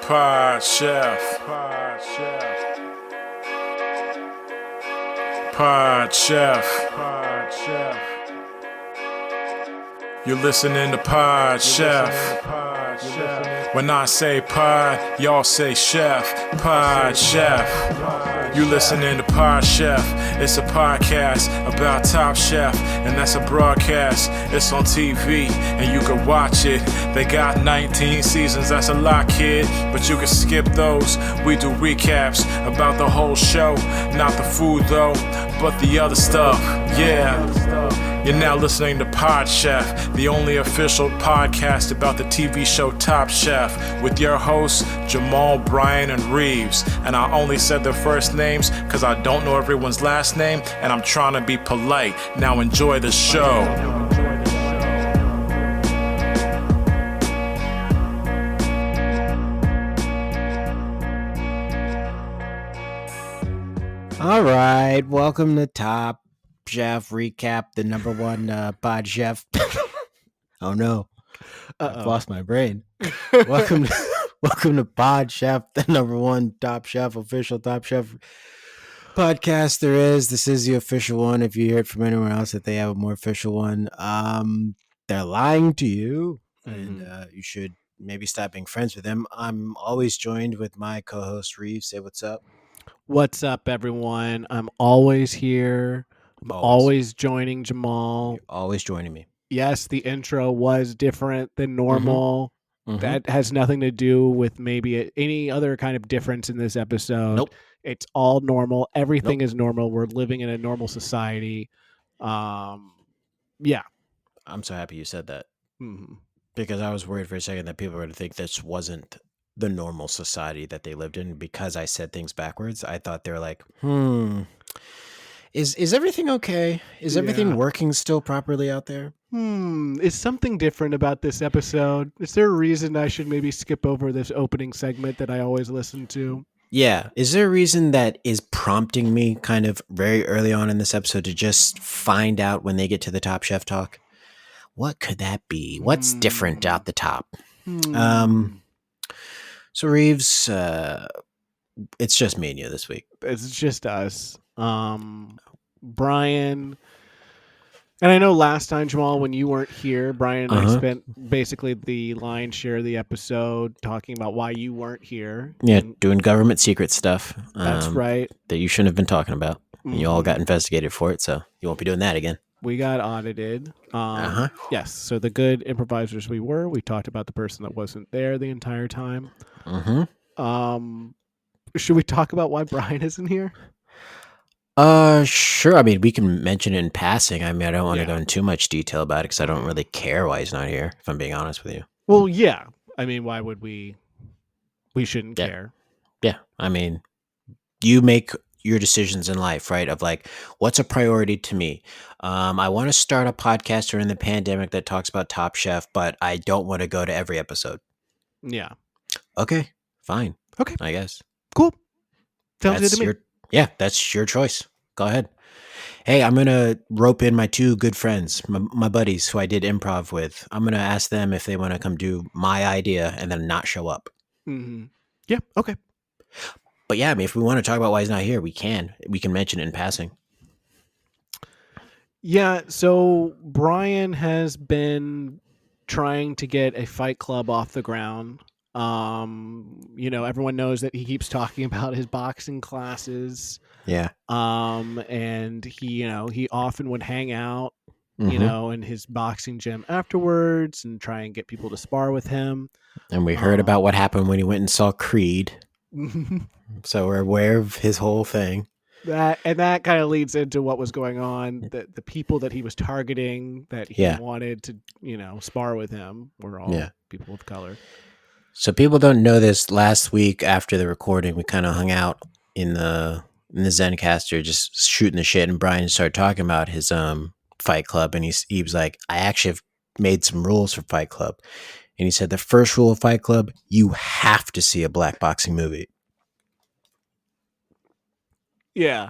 Pod Chef. Pod Chef. Pod Chef. Pod Chef. You're listening to Pod Chef. When I say pod, y'all say chef. Pod Chef. You listening to Pod Chef. It's a podcast about Top Chef, and that's a broadcast. It's on TV, and you can watch it. They got 19 seasons, that's a lot, kid, but you can skip those. We do recaps about the whole show, not the food though, but the other stuff. Yeah. You're now listening to Pod Chef, the only official podcast about the TV show Top Chef, with your hosts, Jamal, Brian, and Reeves. And I only said their first names because I don't know everyone's last name, and I'm trying to be polite. Now enjoy the show. All right, welcome to Top Chef Recap, the number one pod chef. Oh no, I've lost my brain. welcome to Pod Chef, the number one Top Chef, official Top Chef podcast there is. This is the official one. If you hear it from anywhere else that they have a more official one, they're lying to you, and you should maybe stop being friends with them. I'm always joined with my co-host Reeves. Say what's up. What's up, everyone? I'm always here. I'm always joining Jamal. You're always joining me. Yes, the intro was different than normal. That has nothing to do with maybe any other kind of difference in this episode. Nope. It's all normal. Everything is normal. We're living in a normal society. Yeah. I'm so happy you said that. Mm-hmm. Because I was worried for a second that people were going to think this wasn't the normal society that they lived in because I said things backwards. I thought they were like, is everything okay? Is everything working still properly out there? Is something different about this episode? Is there a reason I should maybe skip over this opening segment that I always listen to? Yeah. Is there a reason that is prompting me kind of very early on in this episode to just find out when they get to the Top Chef talk? What could that be? What's different out the top? So Reeves, it's just me and you this week. It's just us. Brian, and I know last time, Jamal, when you weren't here, Brian and I spent basically the lion's share of the episode talking about why you weren't here. Yeah, doing government secret stuff. That's right. That you shouldn't have been talking about. And you all got investigated for it, so you won't be doing that again. We got audited. Yes, so the good improvisers we talked about the person that wasn't there the entire time. Should we talk about why Brian isn't here? Sure. I mean, we can mention it in passing. I mean, I don't want to go into too much detail about it because I don't really care why he's not here, if I'm being honest with you. Well, yeah. I mean, why would we? We shouldn't care. Yeah. I mean, you make your decisions in life, right? Of like, what's a priority to me? I want to start a podcast during the pandemic that talks about Top Chef, but I don't want to go to every episode. Yeah. Okay. Fine. Okay. I guess. Cool. Sounds good to me. That's your choice. Go ahead. Hey, I'm going to rope in my two good friends, my buddies who I did improv with. I'm going to ask them if they want to come do my idea and then not show up. Yeah. Okay. But yeah, I mean, if we want to talk about why he's not here, we can. We can mention it in passing. Yeah. So Brian has been trying to get a fight club off the ground. Everyone knows that he keeps talking about his boxing classes. Yeah. And he often would hang out, in his boxing gym afterwards and try and get people to spar with him. And we heard about what happened when he went and saw Creed. So we're aware of his whole thing. That kind of leads into what was going on. The people that he was targeting that he wanted to, spar with him were all people of color. So people don't know this. Last week after the recording, we kind of hung out in the Zencaster, just shooting the shit. And Brian started talking about his Fight Club, and he was like, "I actually have made some rules for Fight Club." And he said the first rule of Fight Club: you have to see a black boxing movie. Yeah,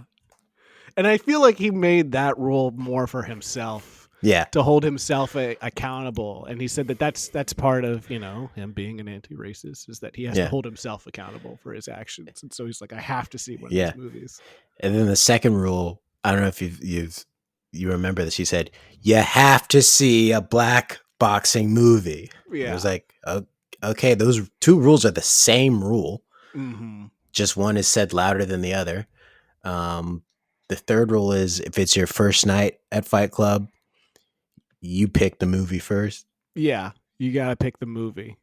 and I feel like he made that rule more for himself. Yeah. to hold himself accountable. And he said that that's part of, him being an anti-racist, is that he has to hold himself accountable for his actions. And so he's like, I have to see one of these movies. And then the second rule, I don't know if you remember this. He said, you have to see a black boxing movie. Yeah. It was like, okay, those two rules are the same rule. Mm-hmm. Just one is said louder than the other. The third rule is if it's your first night at Fight Club, you pick the movie first. Yeah, you got to pick the movie.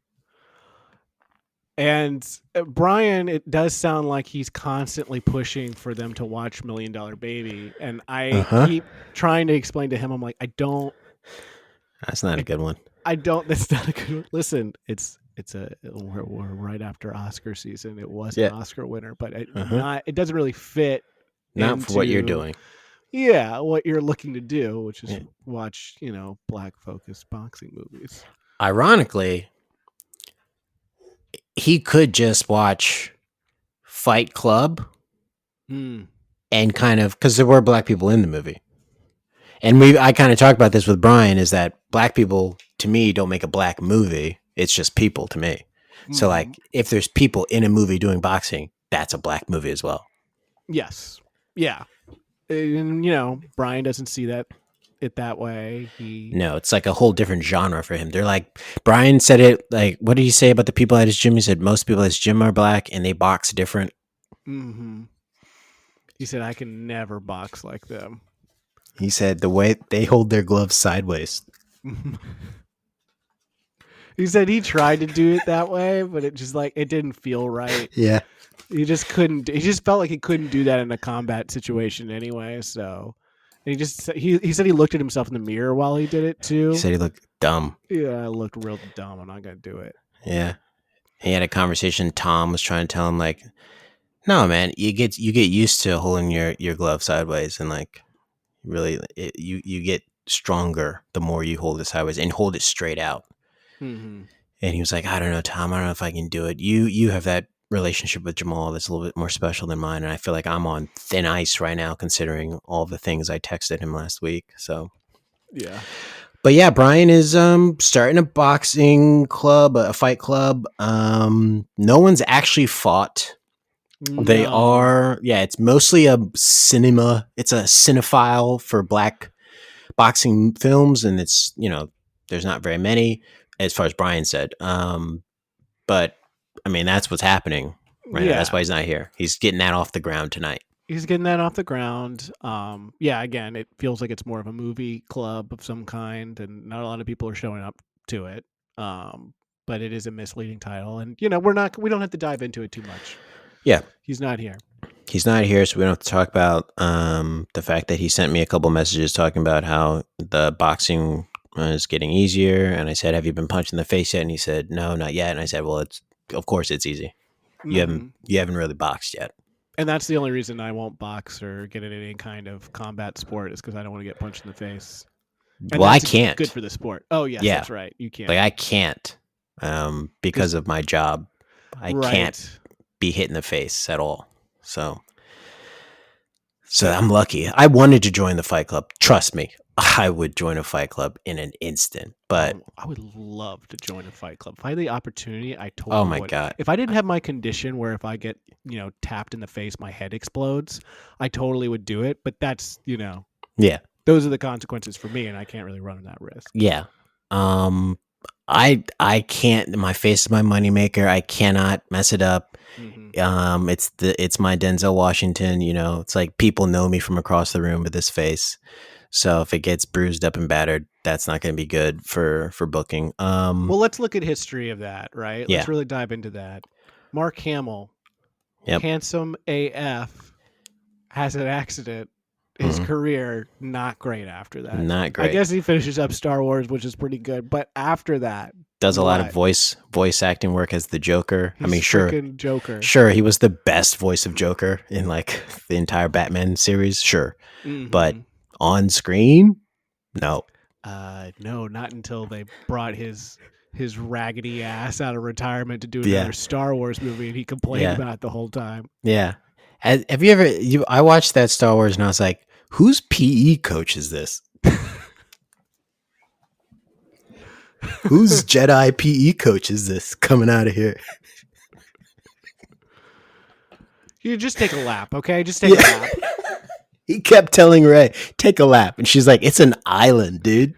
And Brian, it does sound like he's constantly pushing for them to watch $1 Million Baby. And I keep trying to explain to him, I'm like, That's not a good one. That's not a good one. Listen, we're right after Oscar season. It was an Oscar winner, but it doesn't really fit. Not for what you're doing. Yeah, what you're looking to do, which is watch, black focused boxing movies. Ironically, he could just watch Fight Club and kind of, because there were black people in the movie. And I kind of talked about this with Brian, is that black people, to me, don't make a black movie. It's just people to me. So, like, if there's people in a movie doing boxing, that's a black movie as well. Yes. Yeah. And, Brian doesn't see it that way. No, it's like a whole different genre for him. They're like, Brian said it, like, what did he say about the people at his gym? He said most people at his gym are black and they box different. Mm-hmm. He said, I can never box like them. He said the way they hold their gloves sideways. He said he tried to do it that way, but it just it didn't feel right. Yeah. He just couldn't. He just felt like he couldn't do that in a combat situation anyway. So he said he looked at himself in the mirror while he did it too. He said he looked dumb. Yeah, I looked real dumb. I'm not gonna do it. Yeah. He had a conversation. Tom was trying to tell him, like, no, man, you get used to holding your glove sideways, and like, really, you get stronger the more you hold it sideways and hold it straight out. Mm-hmm. And he was like, I don't know, Tom, I don't know if I can do it. You have that relationship with Jamal that's a little bit more special than mine, and I feel like I'm on thin ice right now considering all the things I texted him last week. So yeah. But yeah, Brian is starting a boxing club, a fight club. No one's actually fought. No. They are, it's mostly it's a cinephile for black boxing films, and it's, there's not very many, as far as Brian said. But I mean, that's what's happening right now. That's why he's not here. He's getting that off the ground tonight. He's getting that off the ground. Again, it feels like it's more of a movie club of some kind, and not a lot of people are showing up to it. But it is a misleading title, and we don't have to dive into it too much. Yeah. He's not here. He's not here, so we don't have to talk about the fact that he sent me a couple messages talking about how the boxing is getting easier, and I said, have you been punched in the face yet? And he said, no, not yet. And I said, well, of course it's easy. You haven't really boxed yet. And that's the only reason I won't box or get in any kind of combat sport, is because I don't want to get punched in the face. And well, I can't. Good for the sport. Oh, yes, that's right. You can't. Like, I can't because of my job. I can't be hit in the face at all. So I'm lucky. I wanted to join the fight club. Trust me, I would join a fight club in an instant. But I would love to join a fight club. If I had the opportunity, I totally Oh my would. God. If I didn't have my condition where if I get, tapped in the face, my head explodes, I totally would do it. But that's, yeah, those are the consequences for me, and I can't really run that risk. Yeah. I can't. My face is my moneymaker. I cannot mess it up. Mm-hmm. It's my Denzel Washington. It's like people know me from across the room with this face. So if it gets bruised up and battered, that's not going to be good for booking. Well, let's look at history of that, right? Yeah. Let's really dive into that. Mark Hamill, yep. handsome AF, has an accident. His career, not great after that. Not great. I guess he finishes up Star Wars, which is pretty good. But after that, does a lot of voice acting work as the Joker. He's sure, Joker. Sure, he was the best voice of Joker in like the entire Batman series. Sure, but on screen, no. No, not until they brought his raggedy ass out of retirement to do another Star Wars movie, and he complained about it the whole time. Yeah. Have you ever? I watched that Star Wars and I was like, whose PE coach is this? Whose Jedi PE coach is this coming out of here? You just take a lap, okay? Just take a lap. He kept telling Ray, take a lap. And she's like, it's an island, dude.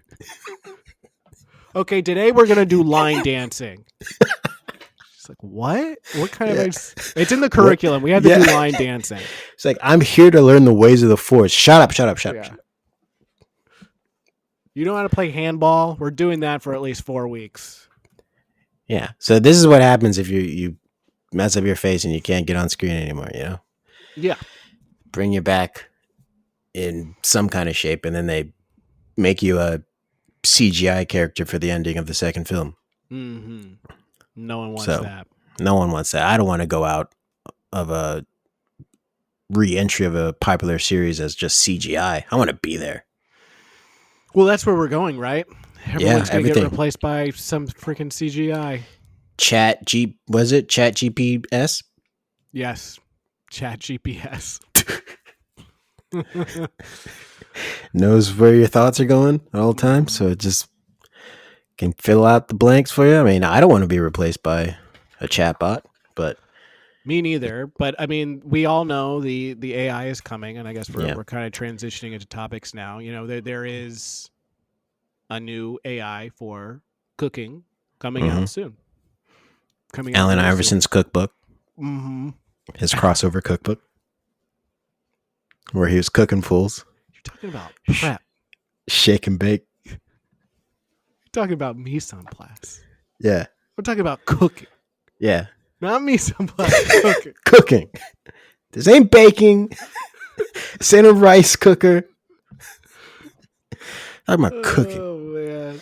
Okay, today we're going to do line dancing. She's like, what? What kind of... It's in the curriculum. We have to do line dancing. It's like, I'm here to learn the ways of the Force. Shut up. You know how to play handball? We're doing that for at least 4 weeks. Yeah. So this is what happens if you mess up your face and you can't get on screen anymore, you know? Yeah. Bring you back in some kind of shape, and then they make you a CGI character for the ending of the second film. Mm-hmm. No one wants that. No one wants that. I don't want to go out of a re-entry of a popular series as just CGI. I want to be there. Well, that's where we're going, right? Everyone's going to get everything. replaced by some freaking CGI. Was it Chat GPS? Yes. Chat GPS. Knows where your thoughts are going at all times, so it just can fill out the blanks for you. I mean, I don't want to be replaced by a chatbot, but me neither. But I mean, we all know the AI is coming, and I guess we're kind of transitioning into topics now. You know, there is a new AI for cooking coming out soon. Allen Iverson's cookbook, his crossover cookbook, where he was cooking fools. You're talking about prep, shake and bake. You're talking about mise en place. Yeah, we're talking about cooking. Yeah, not mise en place. Cooking. Cooking. This ain't baking. This ain't a rice cooker. Talking about cooking. Oh man.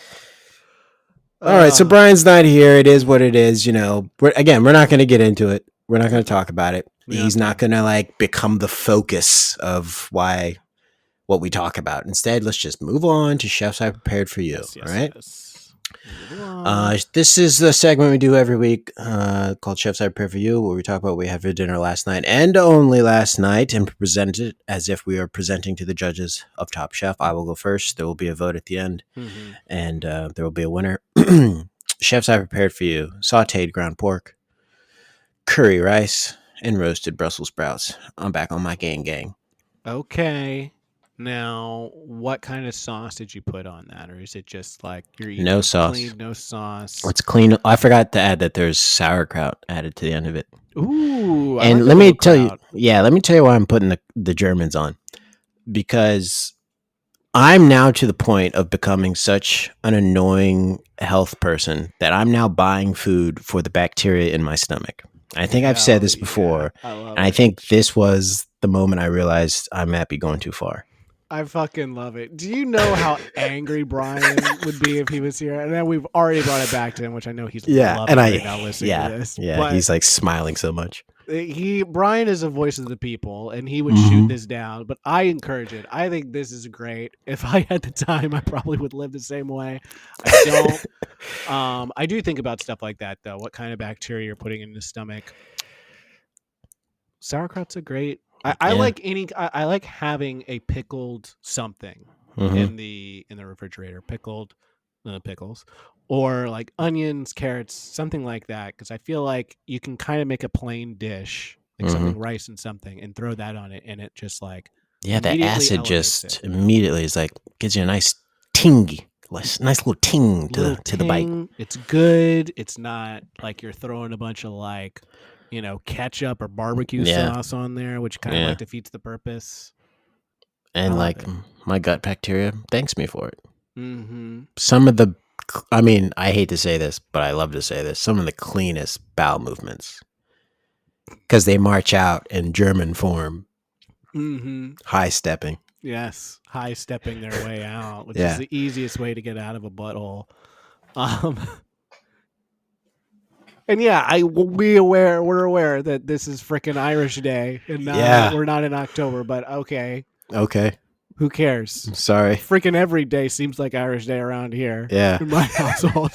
All right, so Brian's not here. It is what it is. You know, we're not going to get into it. We're not going to talk about it. Yeah. He's not going to become the focus of what we talk about. Instead, let's just move on to Chefs I Prepared for You. All right. Yes. This is the segment we do every week called Chefs I Prepared for You, where we talk about what we had for dinner last night and only last night, and present it as if we are presenting to the judges of Top Chef. I will go first. There will be a vote at the end, and there will be a winner. Chefs I Prepared for You: sautéed ground pork, curry rice, and roasted Brussels sprouts. I'm back on my gang. Okay. Now, what kind of sauce did you put on that? Or is it just you're eating no sauce? Clean, no sauce. It's clean. I forgot to add that there's sauerkraut added to the end of it. Ooh. And let me tell you why I'm putting the Germans on. Because I'm now to the point of becoming such an annoying health person that I'm now buying food for the bacteria in my stomach. I think I've said this before, and I think this was the moment I realized I might be going too far. I fucking love it. Do you know how angry Brian would be if he was here? And then we've already brought it back to him, which I know he's loving right now listening to this. Yeah, but he's smiling so much. Brian is a voice of the people, and he would shoot this down, but I encourage it. I think this is great. If I had the time, I probably would live the same way. I don't. I do think about stuff like that, though. What kind of bacteria you're putting in the stomach? Sauerkraut's a great. I like having a pickled something in the refrigerator, pickled pickles, or onions, carrots, something like that, because I feel like you can kind of make a plain dish, something rice and something, and throw that on it, and it just the acid just immediately is gives you a nice ting, nice little ting to the bite. It's good. It's not like you're throwing a bunch of ketchup or barbecue sauce on there, which kind of defeats the purpose. And my gut bacteria thanks me for it. Some of the, I hate to say this, but I love to say this, some of the cleanest bowel movements, because they march out in German form, high stepping. Yes, high stepping their way out, which is the easiest way to get out of a butthole. And we're aware that this is frickin' Irish Day, and we're not in October, but okay. Who cares? Sorry. Frickin' every day seems like Irish Day around here. Yeah. In my household.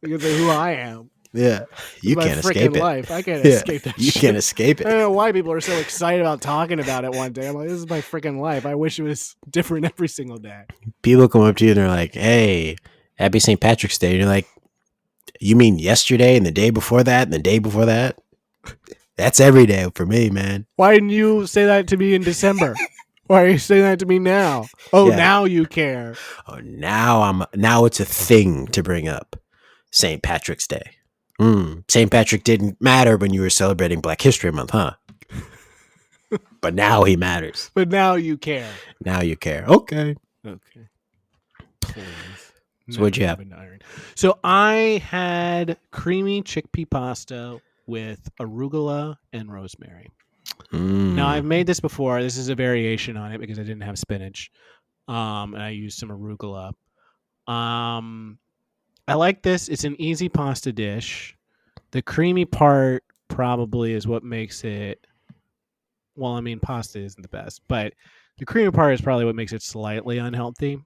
Because of who I am. Yeah. You can't escape it. Life. I can't escape that You shit. can't escape it. I don't know why people are so excited about talking about it one day. I'm like, this is my frickin' life. I wish it was different every single day. People come up to you and they're like, hey, Happy St. Patrick's Day. And you're like, you mean yesterday and the day before that and the day before that? That's every day for me, man. Why didn't you say that to me in December? Why are you saying that to me now? Oh, Yeah. now you care. Oh, now it's a thing to bring up. St. Patrick's Day. St. Patrick didn't matter when you were celebrating Black History Month, huh? But now he matters. But now you care. Now you care. Okay. Okay. Please. So what'd you have? So I had creamy chickpea pasta with arugula and rosemary. Now I've made this before. This is a variation on it because I didn't have spinach, and I used some arugula. I like this. It's an easy pasta dish. The creamy part probably is what makes it. Well, I mean, pasta isn't the best, but the creamy part is probably what makes it slightly unhealthy.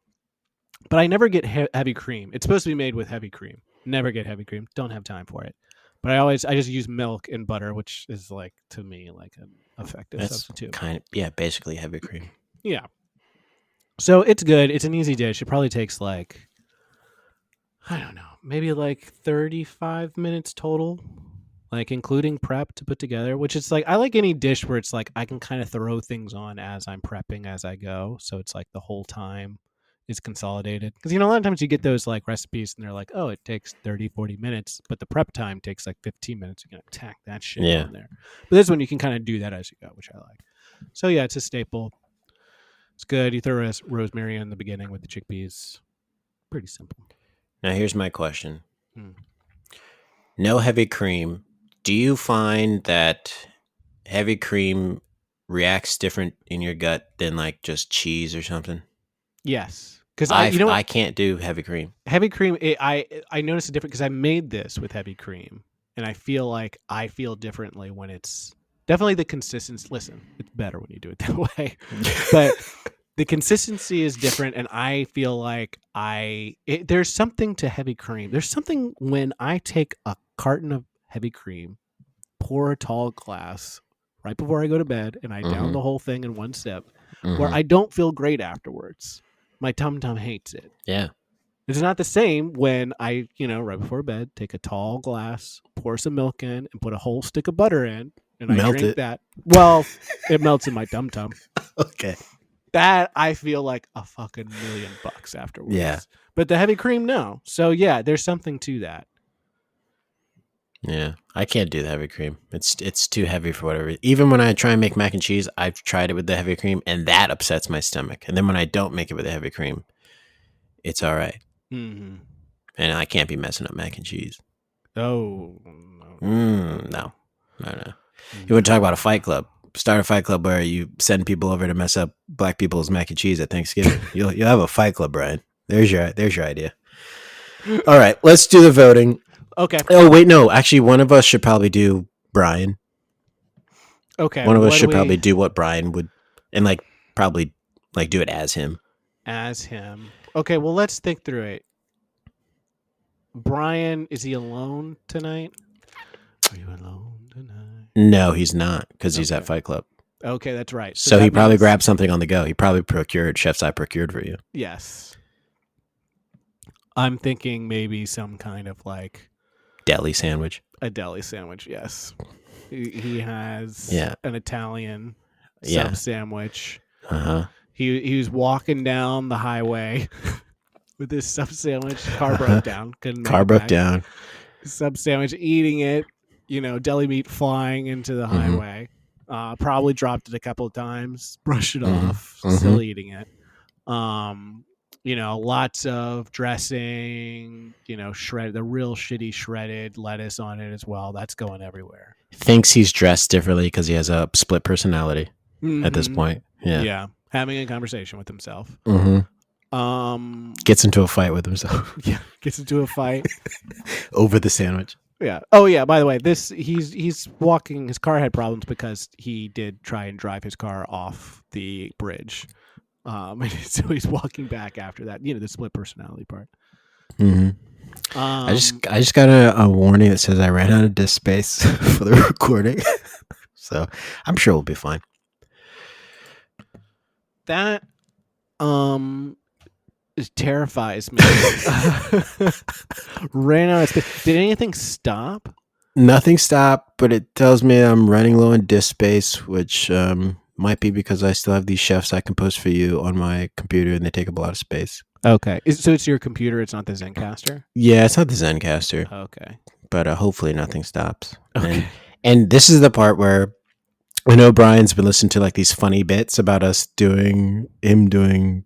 But I never get heavy cream. It's supposed to be made with heavy cream. Never get heavy cream. Don't have time for it. But I just use milk and butter, which is like, to me, like an effective substitute. Basically heavy cream. Yeah. So it's good. It's an easy dish. It probably takes like, I don't know, maybe like 35 minutes total, like including prep to put together, which is like, I like any dish where it's like I can kind of throw things on as I'm prepping as I go. So it's like the whole time is consolidated. Because, a lot of times you get those like recipes and they're like, oh, it takes 30, 40 minutes, but the prep time takes like 15 minutes. You can tack that shit on there. But this one, you can kind of do that as you go, which I like. So yeah, it's a staple. It's good. You throw rosemary in the beginning with the chickpeas. Pretty simple. Now here's my question. No heavy cream. Do you find that heavy cream reacts different in your gut than like just cheese or something? Yes, because I can't do heavy cream. Heavy cream, I noticed it different because I made this with heavy cream, and I feel like I feel differently when it's definitely the consistency. Listen, it's better when you do it that way, but the consistency is different, and I feel like there's something to heavy cream. There's something when I take a carton of heavy cream, pour a tall glass right before I go to bed, and I down the whole thing in one sip, where I don't feel great afterwards. My tum-tum hates it. Yeah. It's not the same when I, right before bed, take a tall glass, pour some milk in, and put a whole stick of butter in, and I drink that. Well, it melts in my tum-tum. Okay. That I feel like a fucking $1,000,000 afterwards. Yeah. But the heavy cream, no. So yeah, there's something to that. Yeah, I can't do the heavy cream. It's too heavy for whatever. Even when I try and make mac and cheese, I've tried it with the heavy cream, and that upsets my stomach. And then when I don't make it with the heavy cream, it's all right. Mm-hmm. And I can't be messing up mac and cheese. Oh, no. You want to talk about a fight club? Start a fight club where you send people over to mess up black people's mac and cheese at Thanksgiving. You'll have a fight club, Brian. There's your idea. All right, let's do the voting. Okay. Oh, wait, no. Actually, one of us should probably do Brian. Okay. One of us should probably do what Brian would, and probably do it as him. As him. Okay, well, let's think through it. Brian, is he alone tonight? Are you alone tonight? No, he's not, because he's at Fight Club. Okay, that's right. So he probably grabbed something on the go. He probably procured Chef's Eye procured for you. Yes. I'm thinking maybe some kind of deli sandwich. A deli sandwich, yes. He has an Italian sub sandwich. Uh-huh. He was walking down the highway with his sub sandwich. Car broke down. Car broke down. Sub sandwich, eating it. Deli meat flying into the highway. Probably dropped it a couple of times. Brushed it off. Still eating it. Lots of dressing, the real shitty shredded lettuce on it as well. That's going everywhere. Thinks he's dressed differently because he has a split personality at this point. Yeah. Yeah. Having a conversation with himself. Gets into a fight with himself. Yeah. Gets into a fight. Over the sandwich. Yeah. Oh, yeah. By the way, he's walking. His car had problems because he did try and drive his car off the bridge. So he's walking back after that, the split personality part. I just got a warning that says I ran out of disk space for the recording. So I'm sure we'll be fine. That terrifies me. Ran out of space. Did anything stop? Nothing stopped, but it tells me I'm running low on disk space, which might be because I still have these chefs I compose for you on my computer, and they take up a lot of space. Okay. So it's your computer. It's not the Zencaster? Yeah, it's not the Zencaster, Okay. but hopefully nothing stops. Okay. And this is the part where I know Brian's been listening to like these funny bits about us doing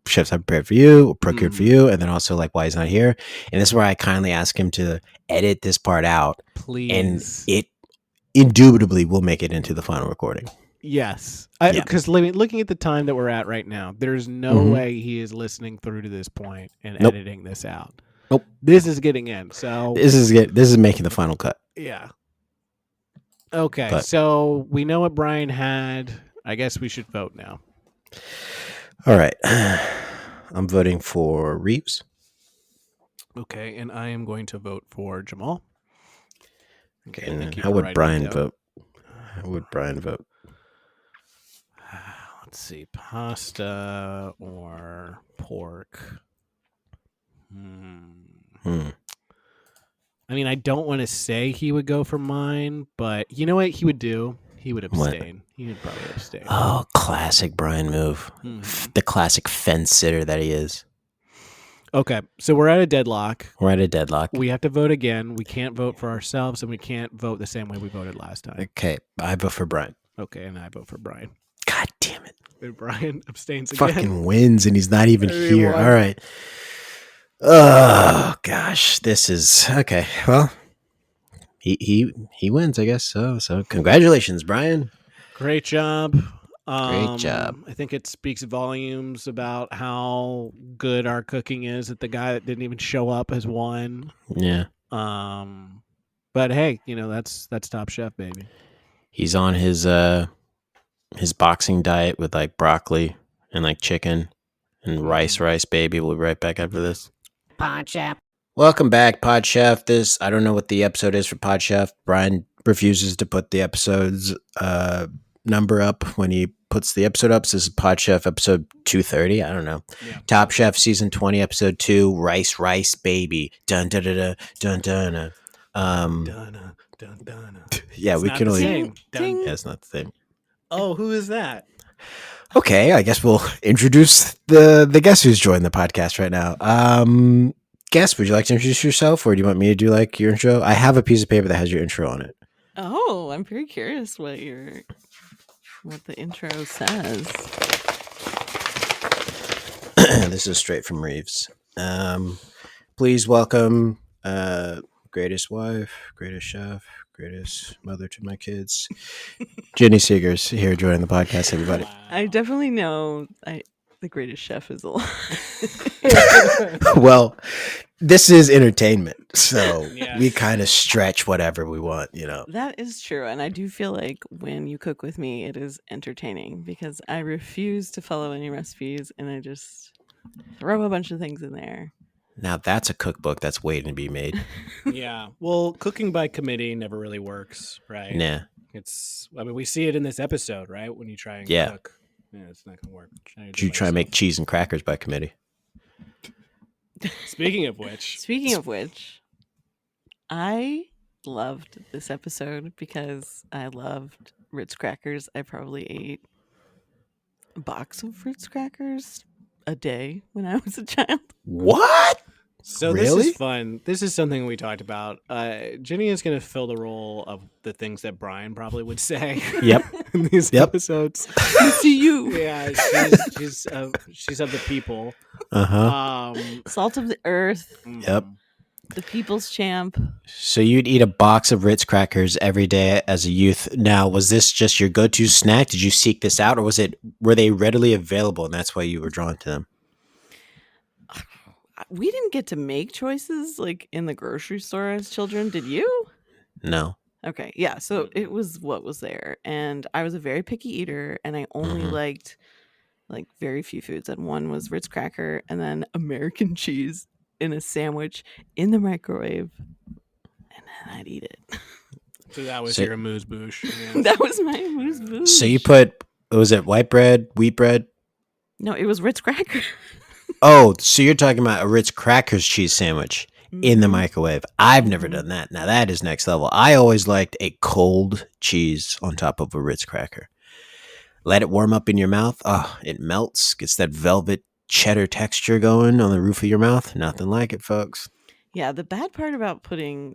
chefs I prepared for you or procured for you, and then also like why he's not here. And this is where I kindly ask him to edit this part out. Please. And it indubitably will make it into the final recording. Yes. Because looking at the time that we're at right now, there's no way he is listening through to this point and editing this out. Nope. This is getting in. So this is making the final cut. Yeah. Okay. So we know what Brian had. I guess we should vote now. All right. I'm voting for Reeves. Okay. And I am going to vote for Jamal. Okay. And how would Brian vote? How would Brian vote? Let's see. Pasta or pork? I mean, I don't want to say he would go for mine, but you know what he would do? He would abstain. What? He would probably abstain. Oh, classic Brian move. The classic fence sitter that he is. Okay, so we're at a deadlock. We have to vote again. We can't vote for ourselves, and we can't vote the same way we voted last time. Okay, I vote for Brian. Okay, and I vote for Brian. God damn it. And Brian abstains again. Fucking wins, and he's not even here. All right. Oh gosh, this is okay. Well, he wins, I guess. So congratulations, Brian. Great job. Great job. I think it speaks volumes about how good our cooking is that the guy that didn't even show up has won. Yeah. But hey, that's Top Chef, baby. He's on his boxing diet with like broccoli and like chicken and rice, baby. We'll be right back after this. Pod Chef. Welcome back, Pod Chef. I don't know what the episode is for Pod Chef. Brian refuses to put the episode's number up when he puts the episode up. So this is Pod Chef episode 230. I don't know. Yeah. Top Chef season 20 episode 2. Rice, baby. Dun dun dun dun dun dun. Yeah, it's we can only. Yeah, it's not the same. Oh, who is that? Okay, I guess we'll introduce the guest who's joined the podcast right now. Guest, would you like to introduce yourself, or do you want me to do like your intro? I have a piece of paper that has your intro on it. Oh, I'm very curious what the intro says. This is straight from Reeves. Please welcome greatest wife, greatest chef, greatest mother to my kids, Ginnie Seegers here joining the podcast, everybody. Wow. I definitely know the greatest chef is alive. Well, this is entertainment, so we kind of stretch whatever we want, That is true, and I do feel like when you cook with me, it is entertaining because I refuse to follow any recipes, and I just throw a bunch of things in there. Now that's a cookbook that's waiting to be made. Yeah. Well, cooking by committee never really works, right? Yeah. We see it in this episode, right? When you try and cook. Yeah, it's not going to work. Did you try and make cheese and crackers by committee? Speaking of which, I loved this episode because I loved Ritz crackers. I probably ate a box of Ritz crackers a day when I was a child. What? So really? This is fun. This is something we talked about. Ginny is going to fill the role of the things that Brian probably would say. Yep. In these episodes. I see you. Yeah, she's of the people. Salt of the earth. Yep. The people's champ. So you'd eat a box of Ritz crackers every day as a youth. Now, was this just your go-to snack? Did you seek this out, or were they readily available and that's why you were drawn to them? We didn't get to make choices like in the grocery store as children. Did you? No. Okay. Yeah. So it was what was there. And I was a very picky eater, and I only liked like very few foods. And one was Ritz cracker and then American cheese in a sandwich in the microwave. And then I'd eat it. So that was your amuse-bouche. Yeah. That was my amuse-bouche. So you was it white bread, wheat bread? No, it was Ritz cracker. Oh, so you're talking about a Ritz Crackers cheese sandwich in the Mhm. microwave. I've never done that. Now that is next level. I always liked a cold cheese on top of a Ritz cracker. Let it warm up in your mouth. Oh, it melts, gets that velvet cheddar texture going on the roof of your mouth. Nothing like it, folks. Yeah, the bad part about putting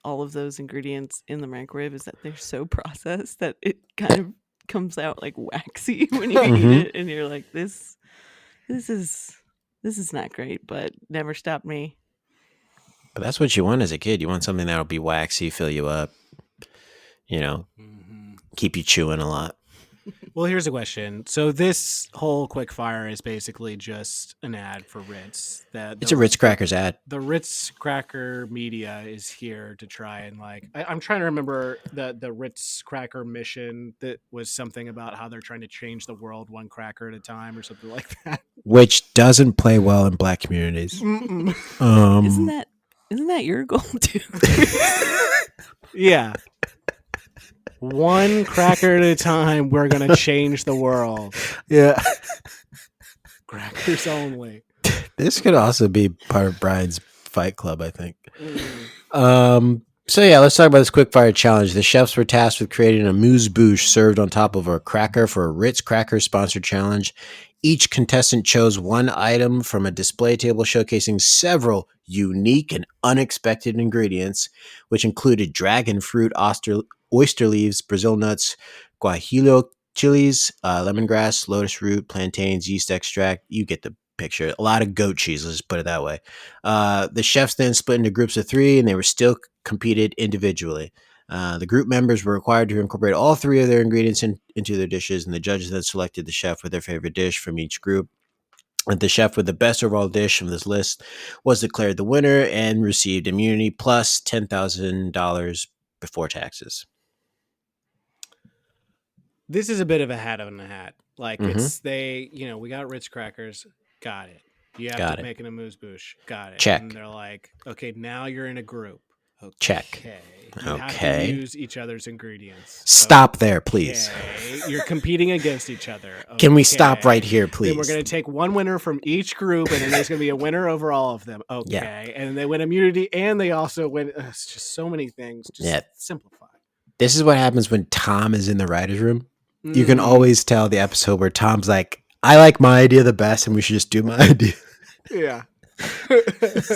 all of those ingredients in the microwave is that they're so processed that it kind of comes out like waxy when you eat Mhm. it, and you're like, this is not great, but never stopped me. But that's what you want as a kid. You want something that'll be waxy, fill you up, keep you chewing a lot. Well, here's a question. So this whole quick fire is basically just an ad for Ritz. It's a Ritz Crackers ad. The Ritz Cracker media is here to try and I'm trying to remember the Ritz Cracker mission that was something about how they're trying to change the world one cracker at a time or something like that. Which doesn't play well in black communities. Isn't that your goal too? Yeah. One cracker at a time, we're going to change the world. Yeah. Crackers only. This could also be part of Brian's Fight Club, I think. So yeah, let's talk about this quick fire challenge. The chefs were tasked with creating a amuse-bouche served on top of a cracker for a Ritz Cracker sponsored challenge. Each contestant chose one item from a display table showcasing several unique and unexpected ingredients, which included dragon fruit, oyster leaves, Brazil nuts, guajillo chilies, lemongrass, lotus root, plantains, yeast extract. You get the picture. A lot of goat cheese, let's just put it that way. The chefs then split into groups of 3, and they were still competed individually. The group members were required to incorporate all 3 of their ingredients into their dishes, and the judges then selected the chef with their favorite dish from each group. And the chef with the best overall dish from this list was declared the winner and received immunity plus $10,000 before taxes. This is a bit of a hat on the hat. We got Ritz Crackers. Got it. You have to make an amuse-bouche. Got it. Check. And they're like, okay, now you're in a group. Okay. Check. You have to use each other's ingredients. Stop there, please. Okay. You're competing against each other. Okay. Can we stop right here, please? Then we're going to take one winner from each group, and then there's going to be a winner over all of them. Okay. Yeah. And they win immunity, and they also win. It's just so many things. Just simplify. This is what happens when Tom is in the writer's room. You can always tell the episode where Tom's like, I like my idea the best, and we should just do my idea. Yeah.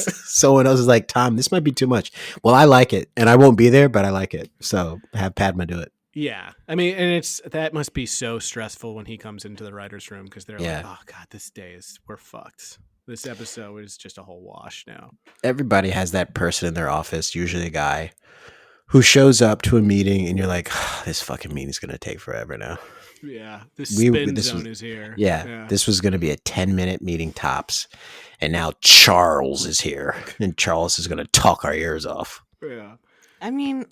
Someone else is like, Tom, this might be too much. Well, I like it, and I won't be there, but I like it. So have Padma do it. Yeah. I mean, and that must be so stressful when he comes into the writer's room because they're like, oh, God, we're fucked. This episode is just a whole wash now. Everybody has that person in their office, usually a guy, who shows up to a meeting, and you're like, oh, this fucking meeting's going to take forever now. Yeah, the spin zone is here. Yeah, this was going to be a 10-minute meeting tops, and now Charles is here, and Charles is going to talk our ears off. Yeah. I mean,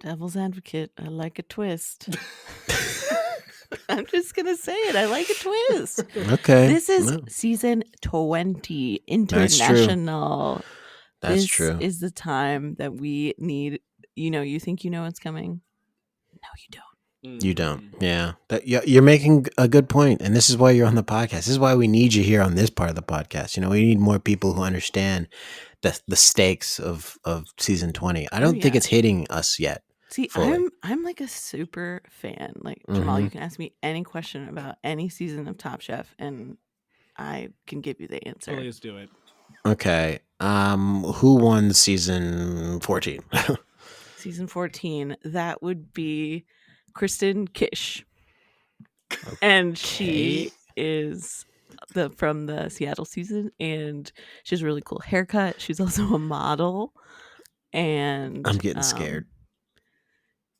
devil's advocate, I like a twist. I'm just going to say it. I like a twist. Okay. This is season 20, international. That's true. This is the time that we need. You think you know what's coming? No, you don't. You don't. Yeah. You're making a good point. And this is why you're on the podcast. This is why we need you here on this part of the podcast. We need more people who understand the stakes of season 20. I don't think it's hitting us yet. See, fully. I'm like a super fan. Like, Jamal, you can ask me any question about any season of Top Chef, and I can give you the answer. Please do it. Okay. Who won season 14? Season 14, that would be Kristen Kish. Okay. And she is from the Seattle season, and she has a really cool haircut. She's also a model. And I'm getting scared.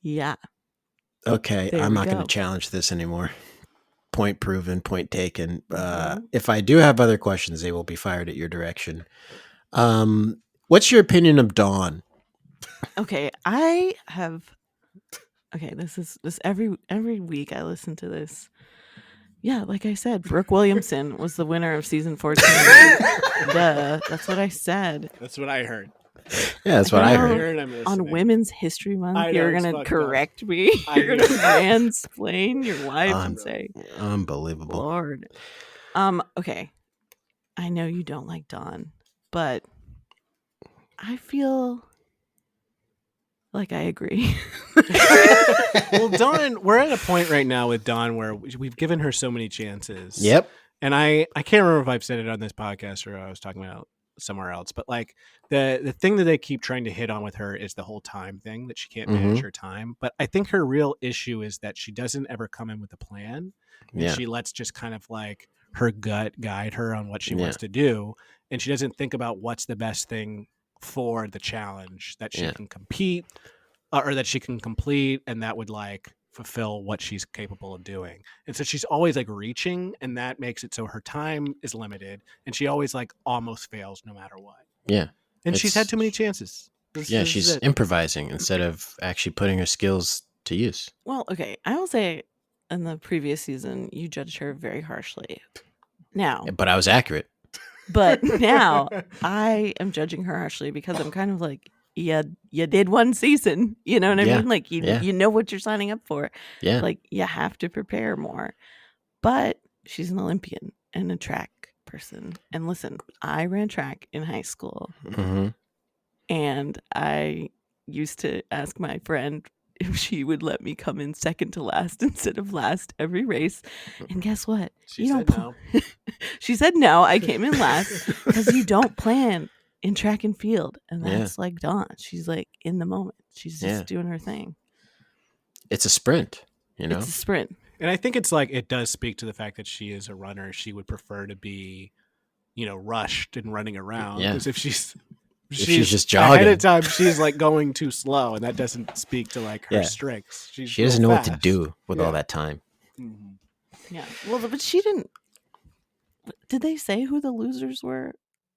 Yeah. Okay, I'm not going to challenge this anymore. Point proven, point taken. If I do have other questions, they will be fired at your direction. What's your opinion of Dawn? Okay, this every week I listen to this. Yeah, like I said, Brooke Williamson was the winner of season 14. Duh, that's what I said. That's what I heard. Yeah, that's what I heard. On Women's History Month, you're going to correct me. You're going to mansplain your wife and say, unbelievable. Lord. Okay. I know you don't like Dawn, but I feel like I agree. Well, Dawn, we're at a point right now with Dawn where we've given her so many chances. Yep. And I can't remember if I've said it on this podcast or I was talking about somewhere else, but like the thing that they keep trying to hit on with her is the whole time thing, that she can't manage her time. But I think her real issue is that she doesn't ever come in with a plan. And she lets just kind of like her gut guide her on what she wants to do. And she doesn't think about what's the best thing for the challenge that she can compete or that she can complete, and that would like fulfill what she's capable of doing. And so she's always like reaching, and that makes it so her time is limited, and she always like almost fails no matter what. Yeah. And she's had too many chances. She's improvising instead of actually putting her skills to use. Well, okay, I will say in the previous season you judged her very harshly. Now, But I was accurate. but now I am judging her harshly because I'm kind of like, yeah, you did one season. You know what I mean? Like you know what you're signing up for. Yeah. Like you have to prepare more. But she's an Olympian and a track person. And listen, I ran track in high school. Mm-hmm. And I used to ask my friend if she would let me come in second to last instead of last every race. And guess what? She said no. She said no. I came in last because you don't plan in track and field. And that's like Dawn. She's like in the moment. She's just doing her thing. It's a sprint, you know? It's a sprint. And I think it's like, it does speak to the fact that she is a runner. She would prefer to be, rushed and running around. Because if she's just jogging ahead of time, she's like going too slow, and that doesn't speak to like her strengths. She doesn't know what to do with all that time. Mm-hmm. Yeah. Well, but she didn't. Did they say who the losers were?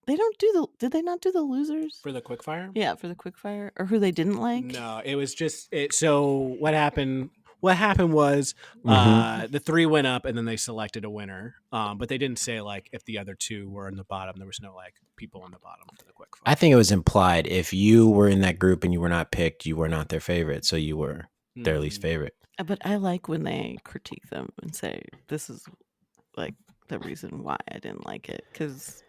They don't do the. Did they not do the losers For the quickfire? Yeah, for the quickfire, or who they didn't like. No, it was just it. So what happened? What happened was the three went up, and then they selected a winner. But they didn't say like if the other two were in the bottom. There was no like people on the bottom for the quickfire. I think it was implied if you were in that group and you were not picked, you were not their favorite, so you were their least favorite. But I like when they critique them and say this is like the reason why I didn't like it, because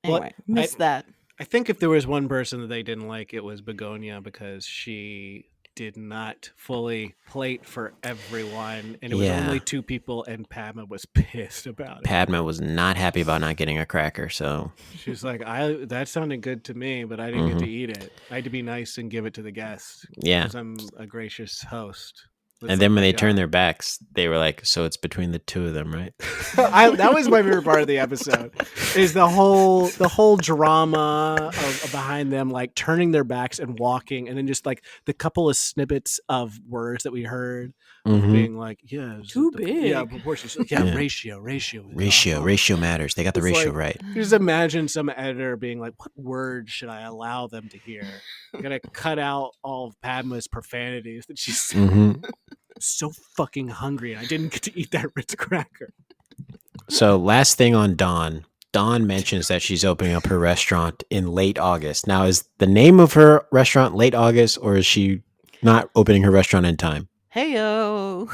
anyway, missed that. I think if there was one person that they didn't like, it was Begonia, because she did not fully plate for everyone, and it was only two people, and Padma was pissed about it. Padma was not happy about not getting a cracker, so she was like, that sounded good to me, but I didn't get to eat it. I had to be nice and give it to the guests. Because I'm a gracious host. And then when they turned their backs, they were like, so it's between the two of them, right? That was my favorite part of the episode, is the whole drama of behind them, like turning their backs and walking, and then just like the couple of snippets of words that we heard being like, too big. Yeah, proportions. Ratio matters. They got the ratio right. Just imagine some editor being like, what words should I allow them to hear? I'm going to cut out all of Padma's profanities that she's so fucking hungry, and I didn't get to eat that Ritz cracker. So last thing on Dawn. Dawn mentions that she's opening up her restaurant in late August. Now, is the name of her restaurant Late August, or is she not opening her restaurant in time? Heyo.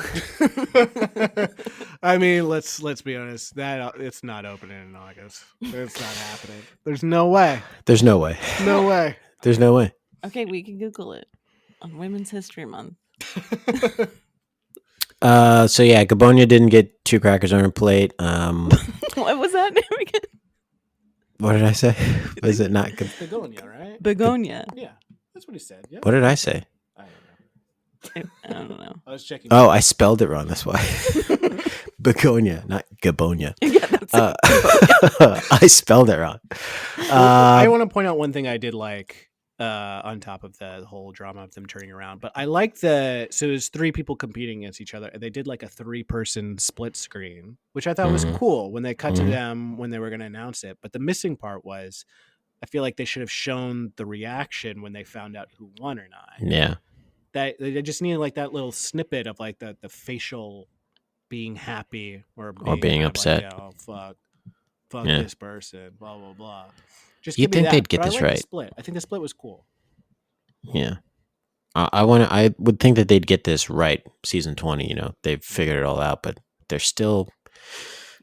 I mean, let's be honest. That it's not opening in August. It's not happening. There's no way. There's no way. No way. There's no way. Okay, we can Google it on Women's History Month. So yeah, Gabonia didn't get 2 crackers on her plate. What was that name again? What did I say? Was it not Begonia, right? Begonia. Yeah, that's what he said. Yep. What did I say? I don't know. I was checking. Oh, I spelled it wrong. That's why. Begonia, not Gabonia. Yeah, that's it. I spelled it wrong. I want to point out one thing I did like on top of the whole drama of them turning around. But I like so there's 3 people competing against each other, and they did like a 3-person split screen, which I thought was cool when they cut to them when they were going to announce it. But the missing part was, I feel like they should have shown the reaction when they found out who won or not. Yeah. That they just needed like that little snippet of like the facial being happy or being upset. Like, fuck this person, blah blah blah. Just you'd think they'd get this right. Split. I think the split was cool. Yeah, I would think that they'd get this right. Season 20, they've figured it all out, but they're still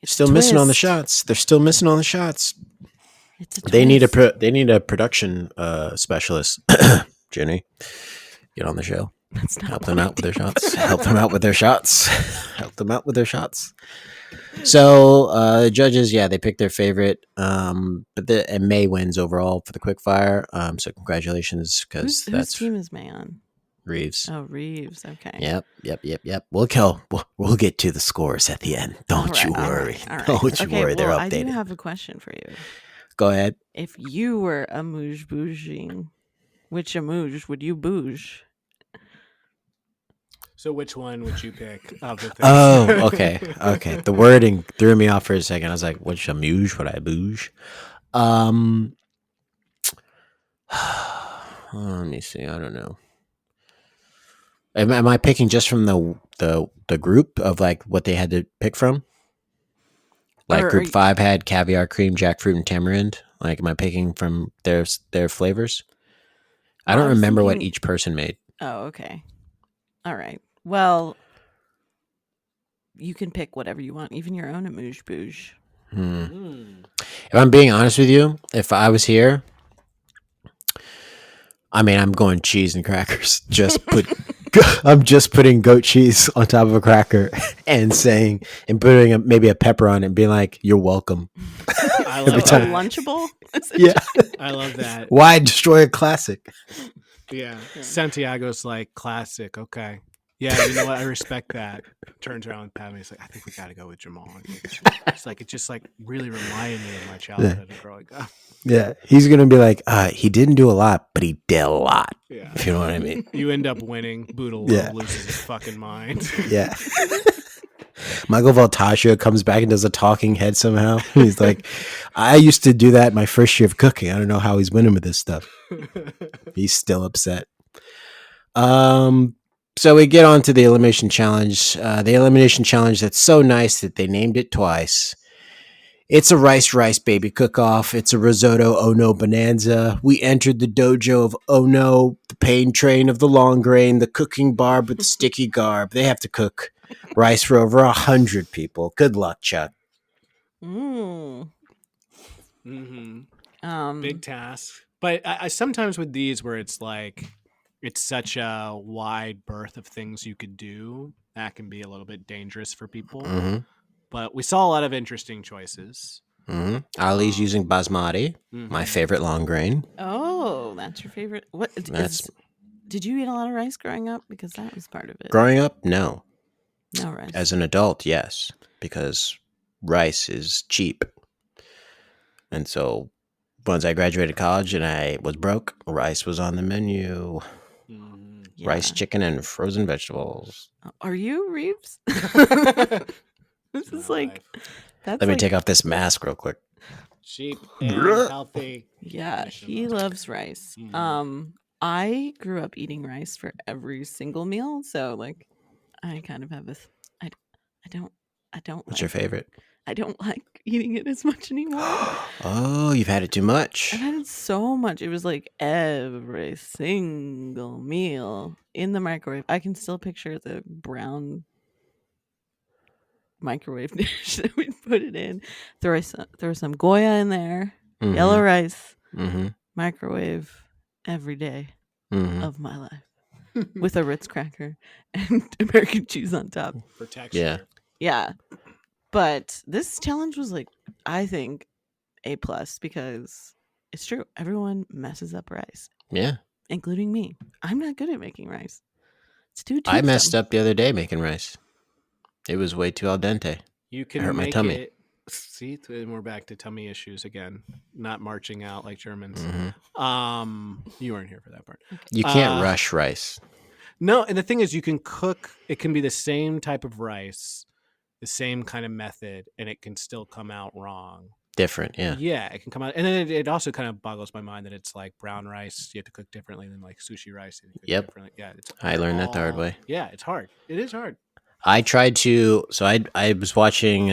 It's Still missing on the twist. shots. They're still missing on the shots. It's a They need a twist. they need a production specialist. Ginny, get on the show. That's not Help what them I out with their did. shots. Help them out with their shots. Help them out with their shots. So the judges, yeah, they picked their favorite. And May wins overall for the quickfire. So congratulations, because Whose that's team is May on? Reeves. Oh, Reeves. Okay. Yep. We'll get to the scores at the end. Don't you worry. All right. Don't you Okay, worry. They're well, I do updated. have a question for you. Go ahead. If you were a mouge bouging, which a mouge would you bouge? So which one would you pick of the things? Oh, okay. The wording threw me off for a second. I was like, "Which amuse would I bouge?" Let me see. I don't know. Am I picking just from the group of like what they had to pick from? Like Or group 5 had caviar, cream, jackfruit, and tamarind. Like, am I picking from their flavors? I don't remember what each person made. Oh, okay. All right. Well, you can pick whatever you want, even your own amuse bouge. If I'm being honest with you, if I was here, I mean, I'm going cheese and crackers. I'm just putting goat cheese on top of a cracker and putting maybe a pepper on it and being like, "You're welcome." I Every love time. A that. Lunchable? Yeah. I love that. Why destroy a classic? Yeah. Santiago's like, classic. Okay. Yeah, you know what? I respect that. Turns around with Pat and he's like, I think we got to go with Jamal. It's like, it just like really reminded me of my childhood and growing up. Yeah, he's gonna be like, he didn't do a lot, but he did a lot. Yeah. If you know what I mean. You end up winning. Boodle Yeah. loses his fucking mind. Yeah. Michael Voltaggio comes back and does a talking head somehow. He's like, I used to do that my first year of cooking. I don't know how he's winning with this stuff. He's still upset. So we get on to the elimination challenge. The elimination challenge that's so nice that they named it twice. It's a rice baby cook-off. It's a risotto oh no bonanza. We entered the dojo of oh no, the pain train of the long grain, the cooking barb with the sticky garb. They have to cook rice for over 100 people. Good luck, Chuck. Mm. Big task. But I sometimes with these where it's like, it's such a wide berth of things you could do, that can be a little bit dangerous for people. Mm-hmm. But we saw a lot of interesting choices. Mm-hmm. Ali's using basmati, my favorite long grain. Oh, that's your favorite. What? Did you eat a lot of rice growing up? Because that was part of it. Growing up, no. No rice. As an adult, yes, because rice is cheap. And so once I graduated college and I was broke, rice was on the menu. Yeah. Rice, chicken, and frozen vegetables. Are you Reeves? This is like, that's Let me like, take off this mask real quick. Cheap and healthy. Yeah, he loves rice. I grew up eating rice for every single meal, so like, I kind of have this. I don't. What's your favorite? I don't like eating it as much anymore. Oh, you've had it too much. I've had it so much. It was like every single meal in the microwave. I can still picture the brown microwave dish that we'd put it in. Throw some Goya in there, yellow rice, microwave every day of my life with a Ritz cracker and American cheese on top. For texture. Yeah. But this challenge was like, I think, A+ because it's true. Everyone messes up rice. Yeah. Including me. I'm not good at making rice. It's too I messed up the other day making rice. It was way too al dente. You can hurt my make tummy. it. See, and we're back to tummy issues again. Not marching out like Germans. You weren't here for that part. You can't rush rice. No, and the thing is, you can cook. It can be the same type of rice, the same kind of method, and it can still come out wrong. Different, yeah. Yeah, it can come out. And then it also kind of boggles my mind that it's like brown rice, you have to cook differently than like sushi rice. Yep. Differently. Yeah, I learned that the hard way. Yeah, it's hard. It is hard. I tried to, so I was watching,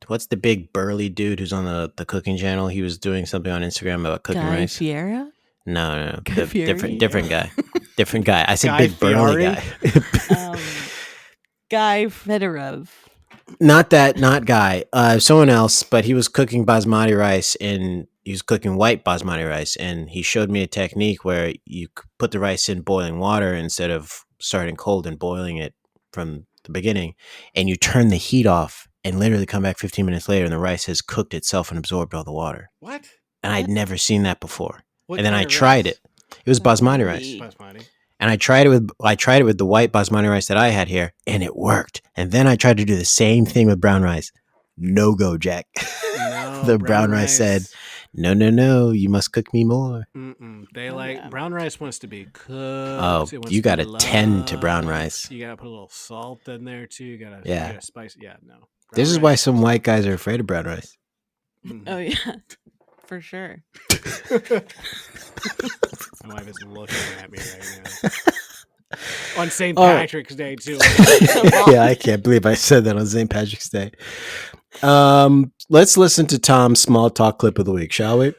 what's the big burly dude who's on the cooking channel? He was doing something on Instagram about cooking Guy rice. Fieri? No. Guy Fieri? Different guy. Different guy. I said Guy big burly Fieri? guy. Guy Fedorov. Not guy. Someone else, but he was cooking basmati rice, and he was cooking white basmati rice, and he showed me a technique where you put the rice in boiling water instead of starting cold and boiling it from the beginning, and you turn the heat off and literally come back 15 minutes later and the rice has cooked itself and absorbed all the water. What? And I'd never seen that before. What and then kind I of tried rice? it. It was basmati rice. Basmati. And I tried it with the white basmati rice that I had here, and it worked. And then I tried to do the same thing with brown rice. No go, Jack. No, The brown rice said, no, you must cook me more. They brown rice wants to be cooked. Oh, you got to tend to brown rice. You got to put a little salt in there too. You got to spice. Yeah, no. This is why some white guys are afraid of brown rice. Oh yeah, for sure. My wife is looking at me right now. On St. Patrick's Day too. Yeah, I can't believe I said that on St. Patrick's Day. Let's listen to Tom's small talk clip of the week, shall we?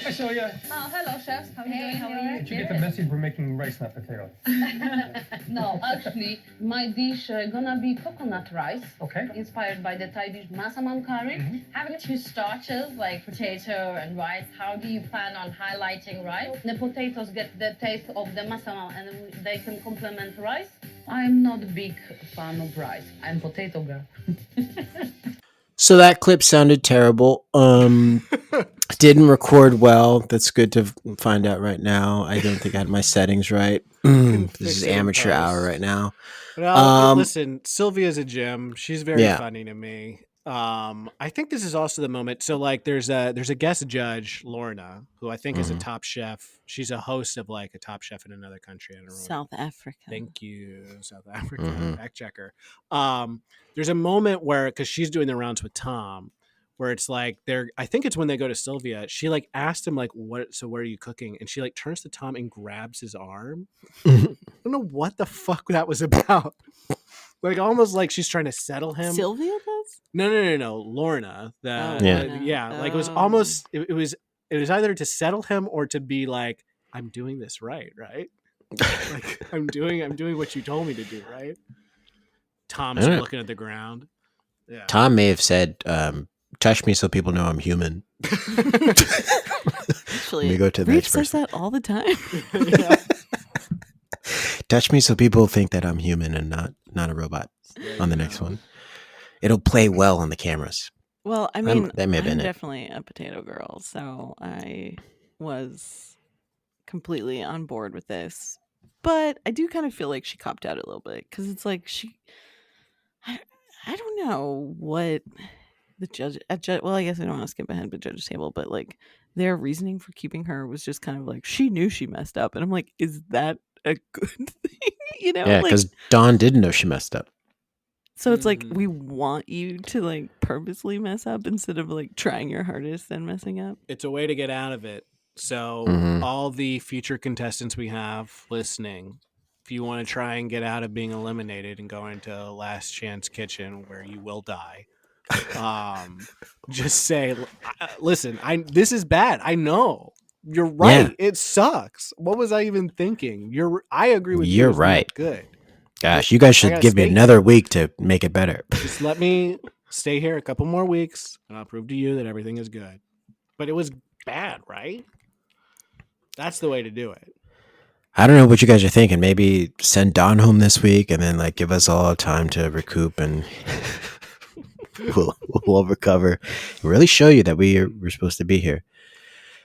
Hi, Celia. Oh, hello, chefs. How are you doing? How are you? Did you get the message we're making rice, not potato? No, actually, my dish gonna be coconut rice. Okay. Inspired by the Thai dish masamam curry. Having two starches like potato and rice. How do you plan on highlighting rice? The potatoes get the taste of the masamam and they can complement rice. I'm not a big fan of rice. I'm potato girl. So that clip sounded terrible. Didn't record well. That's good to find out right now. I don't think I had my settings right. This is amateur hour right now. Listen, Sylvia's a gem. She's very funny to me. I think this is also the moment. So like there's a guest judge, Lorna, who I think is a top chef. She's a host of like a top chef in another country. I don't know. South Africa. Thank you, South Africa. Fact checker. There's a moment where, because she's doing the rounds with Tom, where it's like I think it's when they go to Sylvia. She like asked him like, what are you cooking? And she like turns to Tom and grabs his arm. I don't know what the fuck that was about. Like almost like she's trying to settle him. Sylvia does? No. Lorna. Like it was almost it was either to settle him or to be like, I'm doing this right? Like I'm doing what you told me to do, right? Tom's looking at the ground. Yeah. Tom may have said, touch me so people know I'm human. Actually, we go to the next person. Says that all the time. Touch me so people think that I'm human and not a robot on the next one. It'll play well on the cameras. Well, I mean, that may have been I'm definitely a potato girl, so I was completely on board with this. But I do kind of feel like she copped out a little bit because it's like I don't know what the judge. Well, I guess I don't want to skip ahead, but judge's table. But like their reasoning for keeping her was just kind of like she knew she messed up, and I'm like, is that a good thing? You know? Yeah, because Dawn didn't know she messed up. So it's like we want you to like purposely mess up instead of like trying your hardest and messing up. It's a way to get out of it. So all the future contestants we have listening, if you want to try and get out of being eliminated and go into Last Chance Kitchen where you will die, just say, listen, this is bad. I know. You're right. Yeah. It sucks. What was I even thinking? I agree with you. You're right. Good. Gosh, you guys should give me another week to make it better. Just let me stay here a couple more weeks and I'll prove to you that everything is good. But it was bad, right? That's the way to do it. I don't know what you guys are thinking. Maybe send Don home this week and then like give us all time to recoup and we'll recover. Really show you that we're supposed to be here.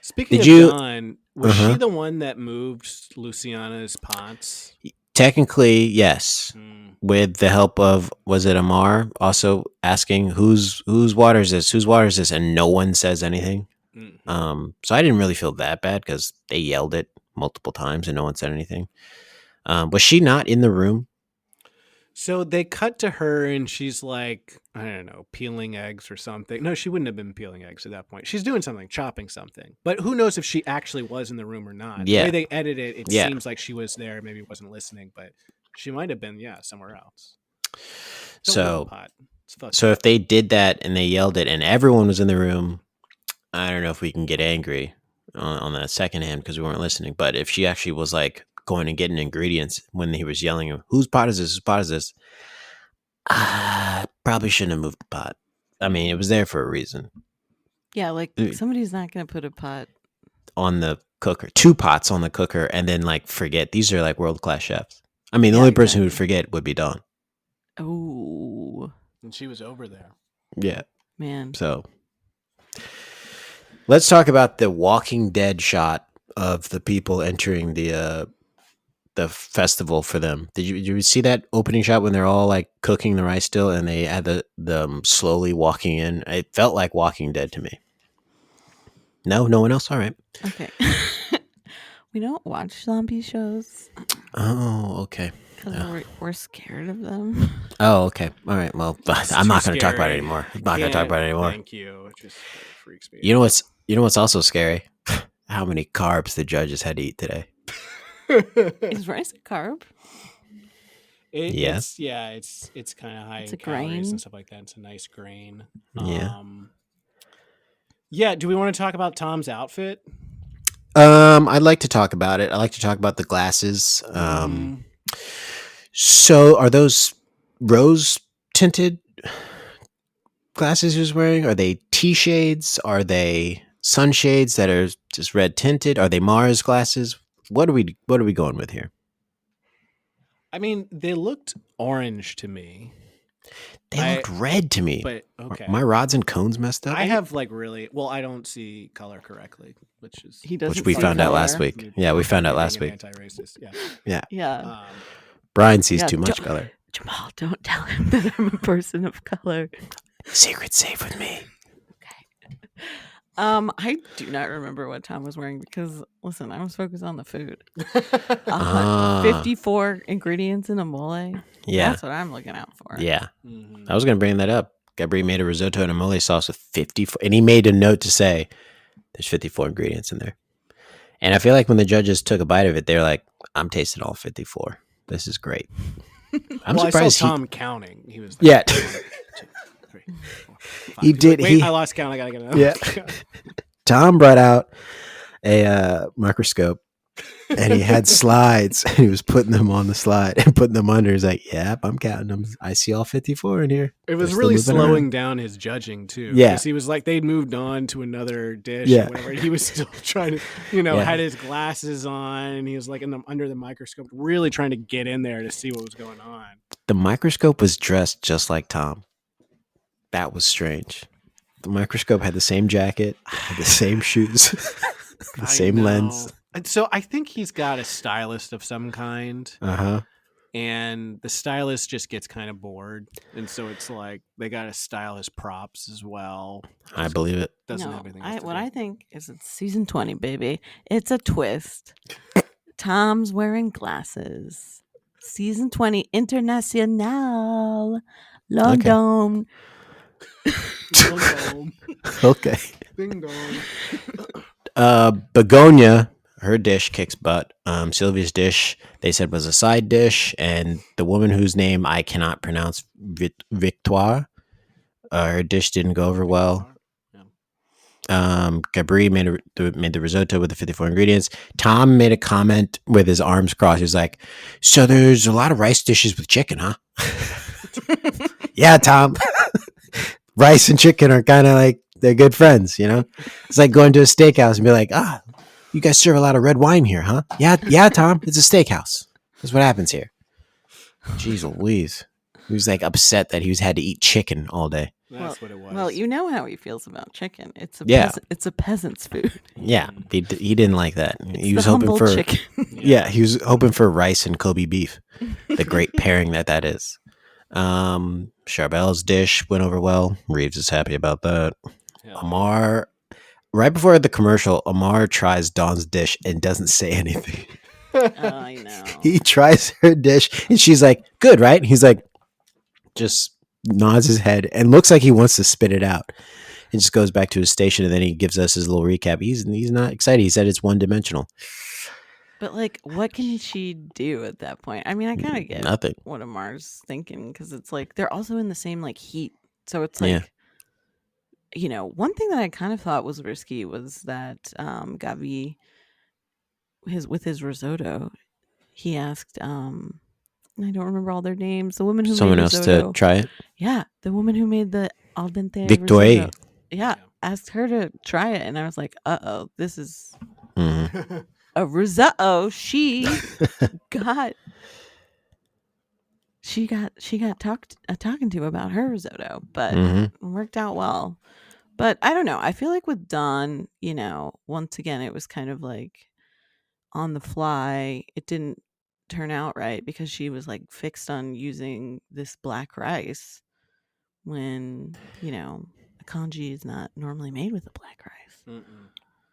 Speaking of Don, was she the one that moved Luciana's pots? Technically, yes. With the help of, was it Amar also asking whose water is this? Whose water is this? And no one says anything. So I didn't really feel that bad because they yelled it multiple times and no one said anything. Was she not in the room? So they cut to her and she's like, I don't know, peeling eggs or something. No, she wouldn't have been peeling eggs at that point. She's doing something, chopping something. But who knows if she actually was in the room or not. The way they edit it, it seems like she was there, maybe wasn't listening, but she might have been, somewhere else. So if they did that and they yelled it and everyone was in the room, I don't know if we can get angry on that second hand because we weren't listening. But if she actually was like going and getting ingredients when he was yelling, whose pot is this? Whose pot is this? Probably shouldn't have moved the pot. I mean, it was there for a reason. Yeah, like Mm. somebody's not gonna put a pot. On the cooker, 2 pots on the cooker, and then like forget. These are like world-class chefs. I mean, the Yeah, only person who would exactly. forget would be Dawn. Oh And she was over there. Yeah. man, So let's talk about the Walking Dead shot of the people entering the festival for them. Did you see that opening shot when they're all like cooking the rice still, and they had the slowly walking in? It felt like Walking Dead to me. No one else. All right. okay. We don't watch zombie shows Oh, okay. because we're scared of them. Oh, okay. All right. Well, I'm not going to talk about it scary. anymore. I'm not going to talk about it anymore. Thank you. It just freaks me. You know what's also scary? How many carbs the judges had to eat today. Is rice a carb? Yes. It's kind of high It's in a calories grain. and stuff like that. It's a nice grain. Yeah. Yeah. Do we want to talk about Tom's outfit? I'd like to talk about it. I'd like to talk about the glasses. So are those rose tinted glasses he was wearing? Are they tea shades? Are they sunshades that are just red tinted? Are they Mars glasses? What are we going with here? I mean, they looked orange to me. They looked red to me. But okay. Are my rods and cones messed up? I have like really I don't see color correctly, which is He doesn't. Which we see found out color. last week. Yeah, we found out last being week. an Anti-racist. Yeah. Yeah. Yeah. Brian sees Yeah, too much color. Jamal, don't tell him that I'm a person of color. Secret safe with me. I do not remember what Tom was wearing because listen, I was focused on the food. 54 ingredients in a mole. Yeah. That's what I'm looking out for. Yeah. Mhm. I was going to bring that up. Gabri made a risotto and a mole sauce with 54, and he made a note to say there's 54 ingredients in there. And I feel like when the judges took a bite of it, they're like, I'm tasting all 54. This is great. I'm I surprised saw Tom counting. He was like, Yeah. 1, 2, 3, 4, 5. He He's did- Like, Wait, he- I lost count. I gotta get it. Yeah. Tom brought out a microscope and he had slides and he was putting them on the slide and putting them under. He's like, yep, I'm counting them. I see all 54 in here. It was They're still really moving slowing around. down his judging too. Yeah. 'Cause he was like they'd moved on to another dish Yeah. or whatever. He was still trying to, Yeah. had his glasses on and he was like under the microscope, really trying to get in there to see what was going on. The microscope was dressed just like Tom. That was strange. The microscope had the same jacket, had the same shoes, the I same know. lens. And so I think he's got a stylist of some kind, Uh-huh. and the stylist just gets kind of bored, and so it's like they got to style his props as well. I believe it. Doesn't No, have anything else to what do. I think is it's season 20, baby. It's a twist. Tom's wearing glasses. Season 20 International. London. Ding dong. Okay. Ding dong. Begonia, her dish kicks butt. Sylvia's dish, they said, was a side dish, and the woman whose name I cannot pronounce, Victoire, her dish didn't go over well. Gabri made the risotto with the 54 ingredients. Tom made a comment with his arms crossed. He was like, "So there's a lot of rice dishes with chicken, huh?" Yeah, Tom. Rice and chicken are kind of like they're good friends, you know. It's like going to a steakhouse and be like, you guys serve a lot of red wine here, huh? Yeah, Tom. It's a steakhouse. That's what happens here. Jeez Louise. He was like upset that he had to eat chicken all day. That's what it was. Well, you know how he feels about chicken. It's a Yeah. it's a peasant's food. Yeah, he didn't like that. It's He was the hoping humble for chicken. Yeah, he was hoping for rice and Kobe beef. The great pairing that is. Charbel's dish went over well. Reeves is happy about that. Yeah. Amar, right before the commercial, Amar tries Dawn's dish and doesn't say anything. I know. He tries her dish and she's like, "Good, right?" And he's like, just nods his head and looks like he wants to spit it out. He just goes back to his station and then he gives us his little recap. He's not excited. He said it's one dimensional. But like, what can she do at that point? I mean, I kind of get Nothing. what Amar's thinking because it's like they're also in the same like heat, so it's like, one thing that I kind of thought was risky was that Gavi, with his risotto, he asked I don't remember all their names. The woman who Someone made else risotto. to try it. Yeah, the woman who made the al dente Victoire. risotto. Yeah, asked her to try it, and I was like, "Uh-oh, this is Mhm. a risotto." She got talking to about her risotto, but Mhm. it worked out well. But I don't know. I feel like with Dawn, once again, it was kind of like on the fly. It didn't turn out right because she was like fixed on using this black rice when, a congee is not normally made with a black rice.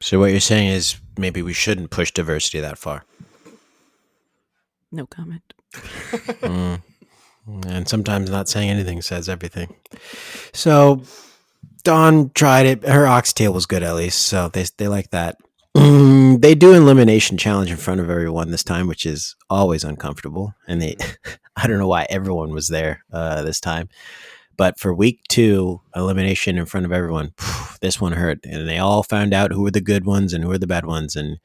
So what you're saying is maybe we shouldn't push diversity that far. No comment. Mm. And sometimes not saying anything says everything. So Dawn tried it. Her oxtail was good at least, so they like that. They do an elimination challenge in front of everyone this time, which is always uncomfortable. And I don't know why everyone was there this time. But for week 2, elimination in front of everyone, this one hurt. And they all found out who were the good ones and who were the bad ones. And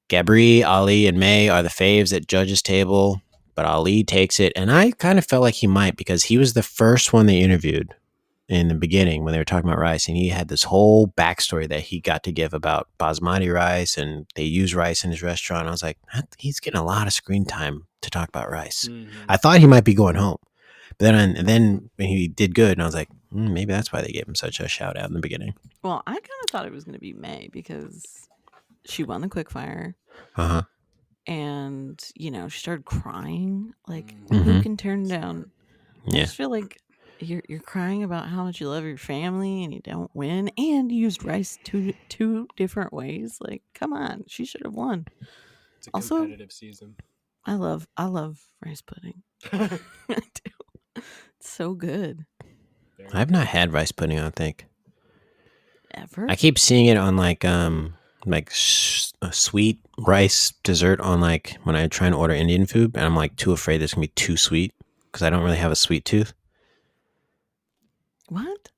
Gabri, Ali, and May are the faves at judges' table. But Ali takes it. And I kind of felt like he might because he was the first one they interviewed in the beginning when they were talking about rice. And he had this whole backstory that he got to give about basmati rice. And they use rice in his restaurant. I was like, he's getting a lot of screen time to talk about rice. I thought he might be going home. But then when he did good, and I was like, maybe that's why they gave him such a shout out in the beginning. Well, I kind of thought it was going to be May because she won the quickfire. Uh-huh. And, she started crying. Like, Mhm. who can turn down? Yeah. I just feel like you're crying about how much you love your family and you don't win. And you used rice two different ways. Like, come on. She should have won. It's a Also, competitive season. I love rice pudding. I do. It's so good. I've not had rice pudding, I don't think. Ever? I keep seeing it on like a sweet rice dessert on like when I try and order Indian food, and I'm like too afraid it's gonna be too sweet because I don't really have a sweet tooth. What?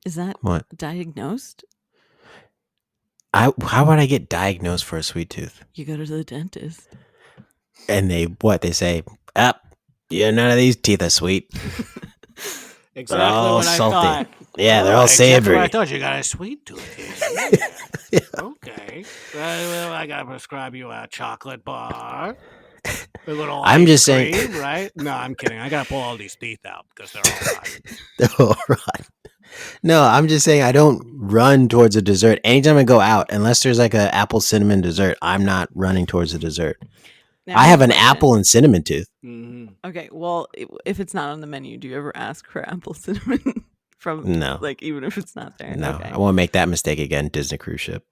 Is that What? diagnosed? How would I get diagnosed for a sweet tooth? You go to the dentist. And they say, yeah, none of these teeth are sweet. Exactly all what I salty. thought. Yeah, they're all Exactly savory. what I thought you got a sweet tooth here. Yeah. Okay. Well, I gotta prescribe you a chocolate bar. A little I'm ice just saying- cream, right? No, I'm kidding. I gotta pull all these teeth out because they're all rotten. They're all rotten. No, I'm just saying I don't run towards a dessert. Anytime I go out, unless there's like a apple cinnamon dessert, I'm not running towards a dessert. Now, I have an question. apple and cinnamon tooth. Mm-hmm. Okay, well, if it's not on the menu, do you ever ask for apple cinnamon from? No. Like even if it's not there. No, Okay. I won't make that mistake again. Disney cruise ship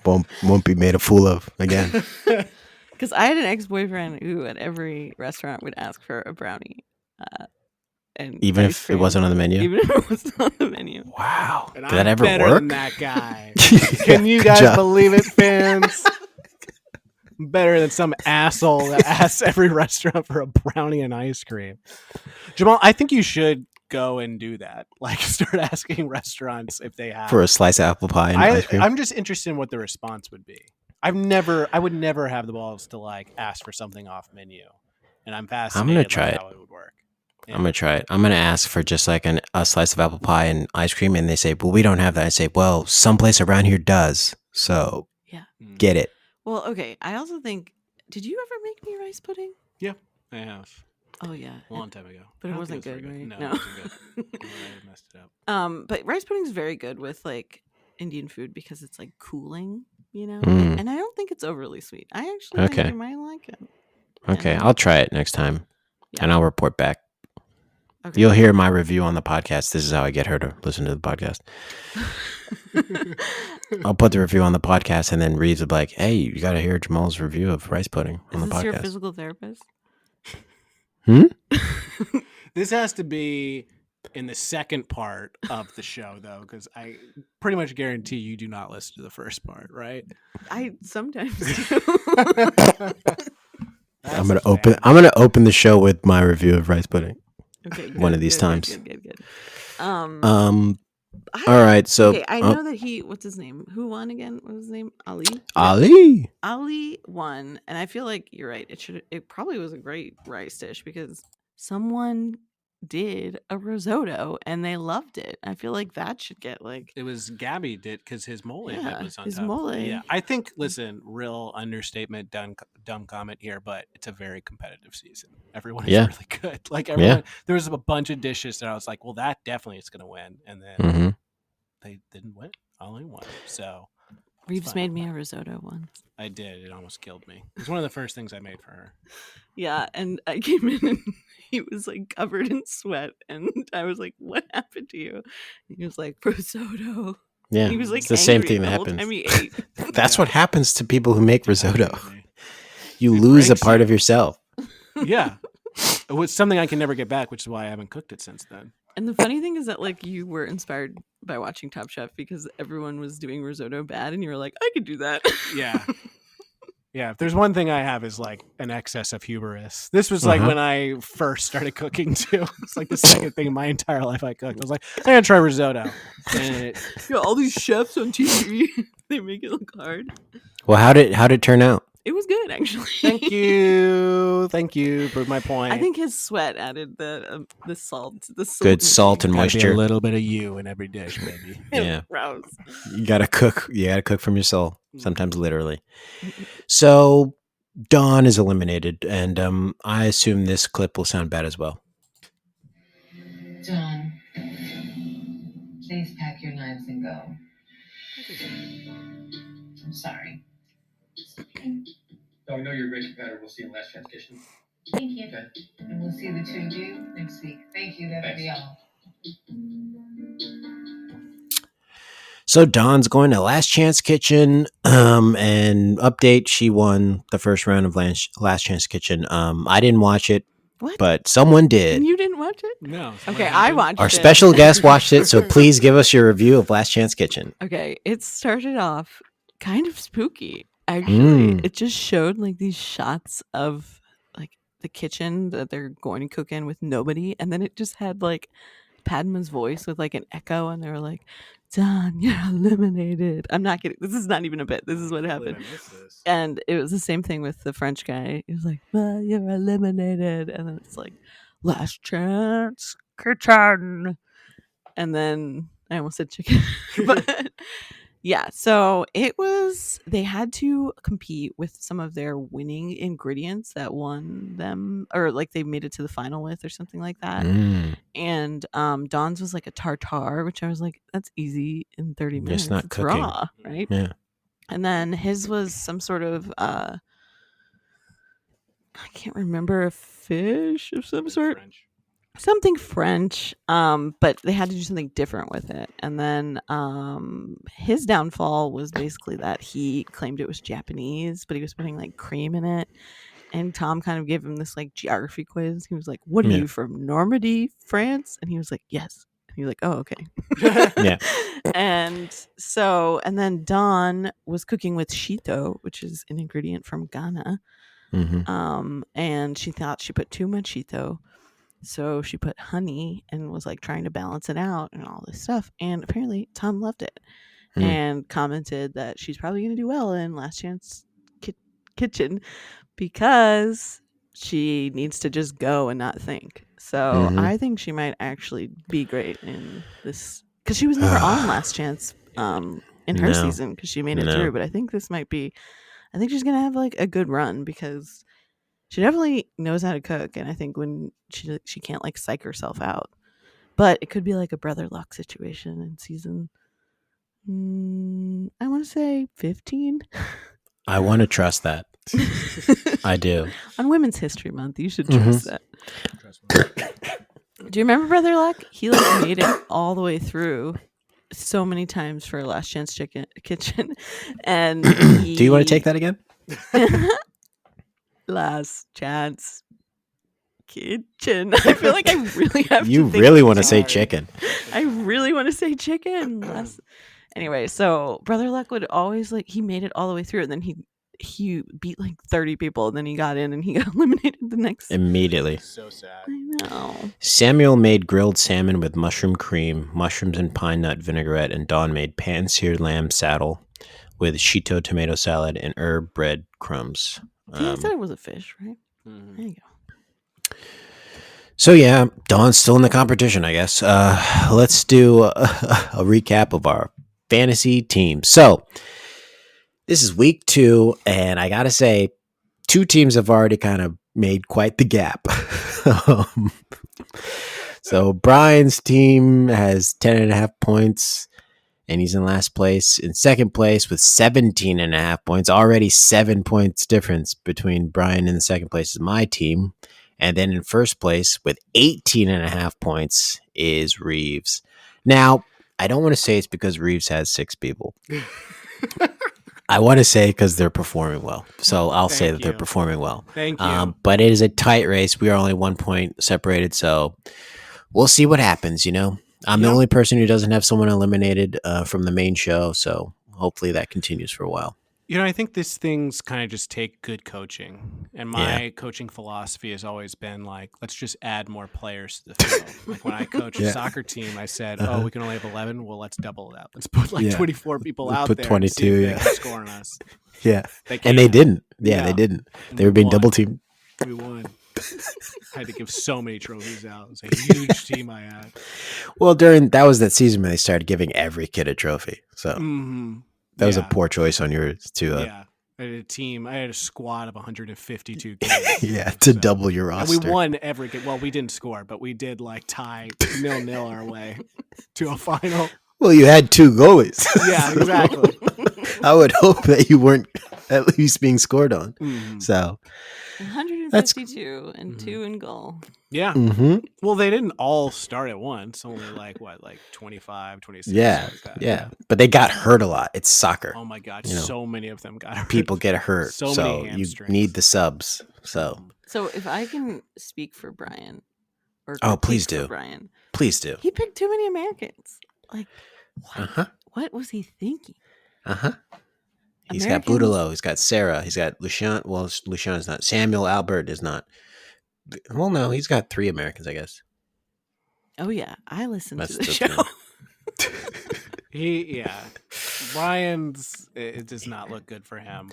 won't be made a fool of again. Because I had an ex-boyfriend who at every restaurant would ask for a brownie, and Even ice if it cream, wasn't on the menu. even if it wasn't on the menu. Wow, And did that I'm ever better work? than that guy. Yeah, Can you good guys job. believe it, fans? I'm better than some asshole that asks every restaurant for a brownie and ice cream. Jamal, I think you should go and do that. Like, start asking restaurants if they have For a slice of apple pie and ice cream? I'm just interested in what the response would be. I would never have the balls to like ask for something off menu, and I'm fascinated. try like, it. how it would work. I'm going to try it. I'm going to ask for just like a slice of apple pie and ice cream. And they say, well, we don't have that. I say, well, someplace around here does. So Yeah. get it. Well, okay. I also think. Did you ever make me rice pudding? I have Oh yeah. a long time ago, But I it don't wasn't think was good, very right? No, No. it wasn't good. I messed it up. But rice pudding is very good with like Indian food because it's like cooling, Mm. and I don't think it's overly sweet. I actually think Okay. you might like it. Okay. Yeah. I'll try it next time Yeah. and I'll report back. Okay. You'll hear my review on the podcast. This is how I get her to listen to the podcast. I'll put the review on the podcast and then Reed's will be like, hey, you got to hear Jamal's review of rice pudding on Is the this your podcast. physical therapist? This has to be in the second part of the show, though, because I pretty much guarantee you do not listen to the first part, right? I sometimes do. I'm gonna open the show with my review of rice pudding. Okay, One of these good, times. Good. All right, so Okay, I know that he. What's his name? Who won again? What was his name? Ali. Ali. Ali won, and I feel like you're right. It probably was a great rice dish because someone did a risotto and they loved it. I feel like that should get like It was Gabby did because his mole head Yeah, was on his top. mole. Yeah, I think. Listen, real understatement, dumb comment here, but it's a very competitive season. Everyone is Yeah. really good. Like everyone, there was a bunch of dishes that I was like, well, that definitely is going to win, and then Mhm. they didn't win. Ali won. So Reeves fine. made me a risotto once. I did. It almost killed me. It was one of the first things I made for her. Yeah, and I came in and he was like covered in sweat, and I was like, "What happened to you?" And he was like, "Risotto." Yeah, And he was like, it's the same angry thing the that whole happens. time he ate. That's Yeah. what happens to people who make risotto. Absolutely. You It lose a breaks part you. of yourself. Yeah. It was something I can never get back, which is why I haven't cooked it since then. And the funny thing is that like you were inspired by watching Top Chef because everyone was doing risotto bad, and you were like, "I could do that." Yeah. Yeah, if there's one thing I have is like an excess of hubris. This was like Uh-huh. when I first started cooking too. It's like the second thing in my entire life I cooked. I was like, I'm gonna try risotto. And Yeah, all these chefs on TV, they make it look hard. Well, how'd it turn out? It was good, actually. thank you. Proved my point. I think his sweat added the salt. Good salt and Gotta be moisture. a little bit of you in every dish, baby. Yeah. Gross. You gotta cook. You gotta cook from your soul. Sometimes literally. So Dawn is eliminated, and I assume this clip will sound bad as well. Dawn, please pack your knives and go. I'm sorry. So I know you're a great competitor. We'll see you in Last Chance Kitchen. Thank you. Okay. And we'll see the two of you next week. Thank you. That'll be all. So Dawn's going to Last Chance Kitchen, and update, she won the first round of Last Chance Kitchen. I didn't watch it, What? but someone did. You didn't watch it? No. Okay, I watched Our it. special guest watched it, so please give us your review of Last Chance Kitchen. Okay, it started off kind of spooky. Actually, Mm. it just showed like these shots of like the kitchen that they're going to cook in with nobody, and then it just had like Padma's voice with like an echo, and they were like, "Dawn, you're eliminated." I'm not kidding. This is not even a bit. This is what happened. And it was the same thing with the French guy. He was like, "Well, you're eliminated," and then it's like, "Last chance kitchen," and then I almost said chicken, but yeah. So it was. They had to compete with some of their winning ingredients that won them, or like they made it to the final with, or something like that. Mm. And Dawn's was like a tartare, which I was like, that's easy in 30 minutes. It's not It's cooking. raw, right? Yeah. And then his was some sort of I can't remember, a fish of some sort. French. Something French. But they had to do something different with it. And then his downfall was basically that he claimed it was Japanese, but he was putting like cream in it. And Tom kind of gave him this like geography quiz. He was like, "What are Yeah. you from, Normandy, France?" And he was like, "Yes." And he was like, "Oh, okay." Yeah. And so, and then Dawn was cooking with shito, which is an ingredient from Ghana. Mm-hmm. And she thought she put too much shito. So she put honey and was like trying to balance it out and all this stuff. And apparently Tom loved it and commented that she's probably going to do well in Last Chance Kitchen because she needs to just go and not think. So I think she might actually be great in this because she was never on Last Chance in her season because she made it through. But I think this might be, I think she's going to have like a good run because she definitely knows how to cook. And I think when she can't like psych herself out, but it could be like a Brother Luck situation in season, I want to say 15. I want to trust that. I do. On Women's History Month, you should trust that. Do you remember Brother Luck? He like made it all the way through so many times for Last Chance Kitchen. And Do you want to take that again? Last Chance Kitchen. I feel like I really have You to think really want to say hard. chicken. I really want to say chicken. Anyway, so Brother Luck would always like, he made it all the way through, and then he beat like 30 people, and then he got in and he got eliminated the next. Immediately. So sad. I know. Samuel made grilled salmon with mushroom cream, mushrooms and pine nut vinaigrette, and Dawn made pan-seared lamb saddle with shito tomato salad and herb bread crumbs. I said it was a fish, right? Mhm. There you go. So yeah, Dawn's still in the competition, I guess. Let's do a recap of our fantasy team. So this is week 2, and I gotta say, 2 teams have already kind of made quite the gap. So Brian's team has 10.5 points, and he's in last place. In second place with 17.5 points, already 7 points difference between Brian in the second place is my team. And then in first place with 18.5 points is Reeves. Now, I don't want to say it's because Reeves has 6 people. I want to say because they're performing well. So I'll say that they're performing well. Thank you. But it is a tight race. We are only 1 point separated. So we'll see what happens, you know. I'm the only person who doesn't have someone eliminated from the main show. So hopefully that continues for a while. You know, I think these things kind of just take good coaching. And my coaching philosophy has always been like, let's just add more players to the field. Like when I coached a soccer team, I said, oh, we can only have 11. Well, let's double that. Let's put like 24 people out put there. 22, and see if they can score on us. Yeah. They And they can't. didn't. Yeah, No. they didn't. And They we were being won. double teamed. We won. I had to give so many trophies out. It was a huge team I had. Well, that was that season when they started giving every kid a trophy. So that was a poor choice on yours too. Yeah. I had a team. I had a squad of 152 kids. Yeah, to double your roster. And we won every game. Well, we didn't score, but we did like tie 0-0 our way to a final. Well, you had 2 goalies. Yeah, exactly. I would hope that you weren't at least being scored on. Mhm. So 152 and 2 in goal. Yeah. mhm. Well, they didn't all start at once. Only like 25, 26. Yeah, like that. yeah. But they got hurt a lot. It's soccer. Oh my God. You know, so many of them got hurt. People get hurt. So So, many you hamstrings. need the subs. So So if I can speak for Brian, or Oh, please critique for do. Brian, please do. he picked too many Americans. Like, what? Uh-huh. What was he thinking? Uh-huh. He's got Americans- Boudreaux. He's got Sarah. He's got Lucian. Well, Lucian is not. Samuel Albert is not. Well, no, he's got 3 Americans, I guess. Oh yeah, I listened That's to the the show. Brian's, it does not look good for him.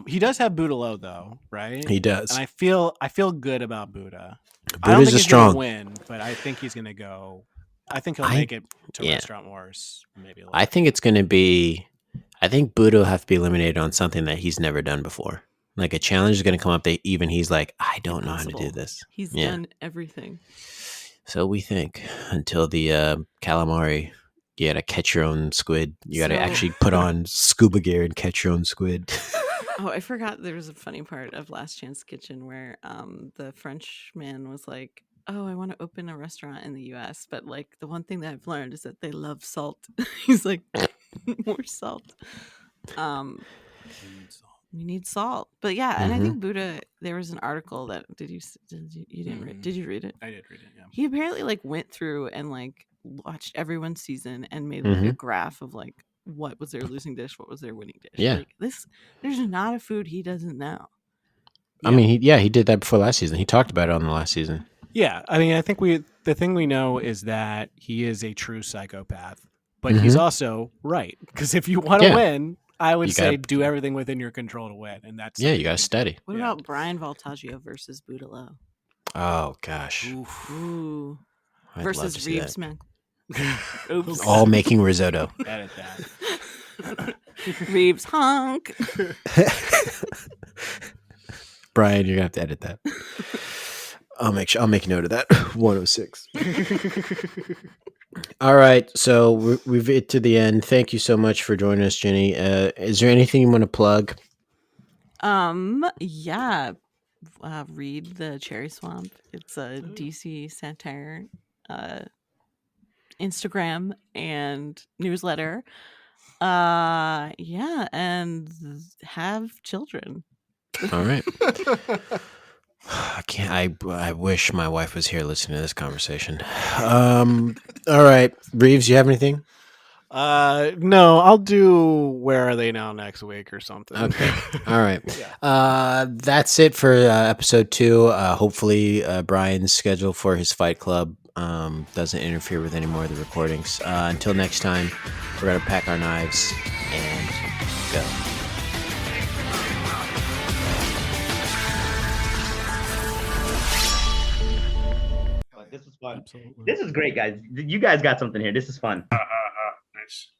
He does have Boudreaux though, right? He does. And I feel good about Buddha. I Buddha's don't think a he's strong. gonna win, but I think he's gonna go. I think he'll make it to Restaurant Wars. Maybe. I think it's going to be. I think Buddha will have to be eliminated on something that he's never done before. Like a challenge is going to come up that even he's like, I don't know how to do Impossible. this. He's Yeah. done everything. So we think until the calamari, you got to catch your own squid. You got to So- actually put on scuba gear and catch your own squid. Oh, I forgot there was a funny part of Last Chance Kitchen where the French man was like, "Oh, I want to open a restaurant in the U.S., but like the one thing that I've learned is that they love salt." He's like, "More salt." We need salt, but yeah, and I think Buddha. There was an article that you didn't read? Did you read it? I did read it. Yeah. He apparently like went through and like watched everyone's season and made like a graph of like what was their losing dish, what was their winning dish. Yeah. Like, there's not a food he doesn't know. I mean, he did that before last season. He talked about it on the last season. Yeah, I mean, I think the thing we know is that he is a true psychopath, but he's also right, because if you want to Yeah. win, I would You say gotta- do everything within your control to win, and that's Yeah, you got to study. What Yeah. about Brian Voltaggio versus Boudreaux? Oh, gosh. Oof. Ooh. I'd love to Versus see Reeves, that. man. Oops. All making risotto. Edit that. Reeves honk. Brian, you're gonna have to edit that. I'll make note of that. 106. All right, so we've hit to the end. Thank you so much for joining us, Ginny. Is there anything you want to plug? Yeah. Read the Cherry Swamp. It's a DC satire Instagram and newsletter. Yeah, and have children. All right. I can't. I wish my wife was here listening to this conversation. All right, Reeves, you have anything? No, I'll do Where Are They Now next week or something. Okay. All right. Yeah. That's it for episode 2. Hopefully, Brian's schedule for his Fight Club doesn't interfere with any more of the recordings. Until next time, we're going to pack our knives and go. This was fun. Absolutely. This is great, guys. You guys got something here. This is fun. Nice.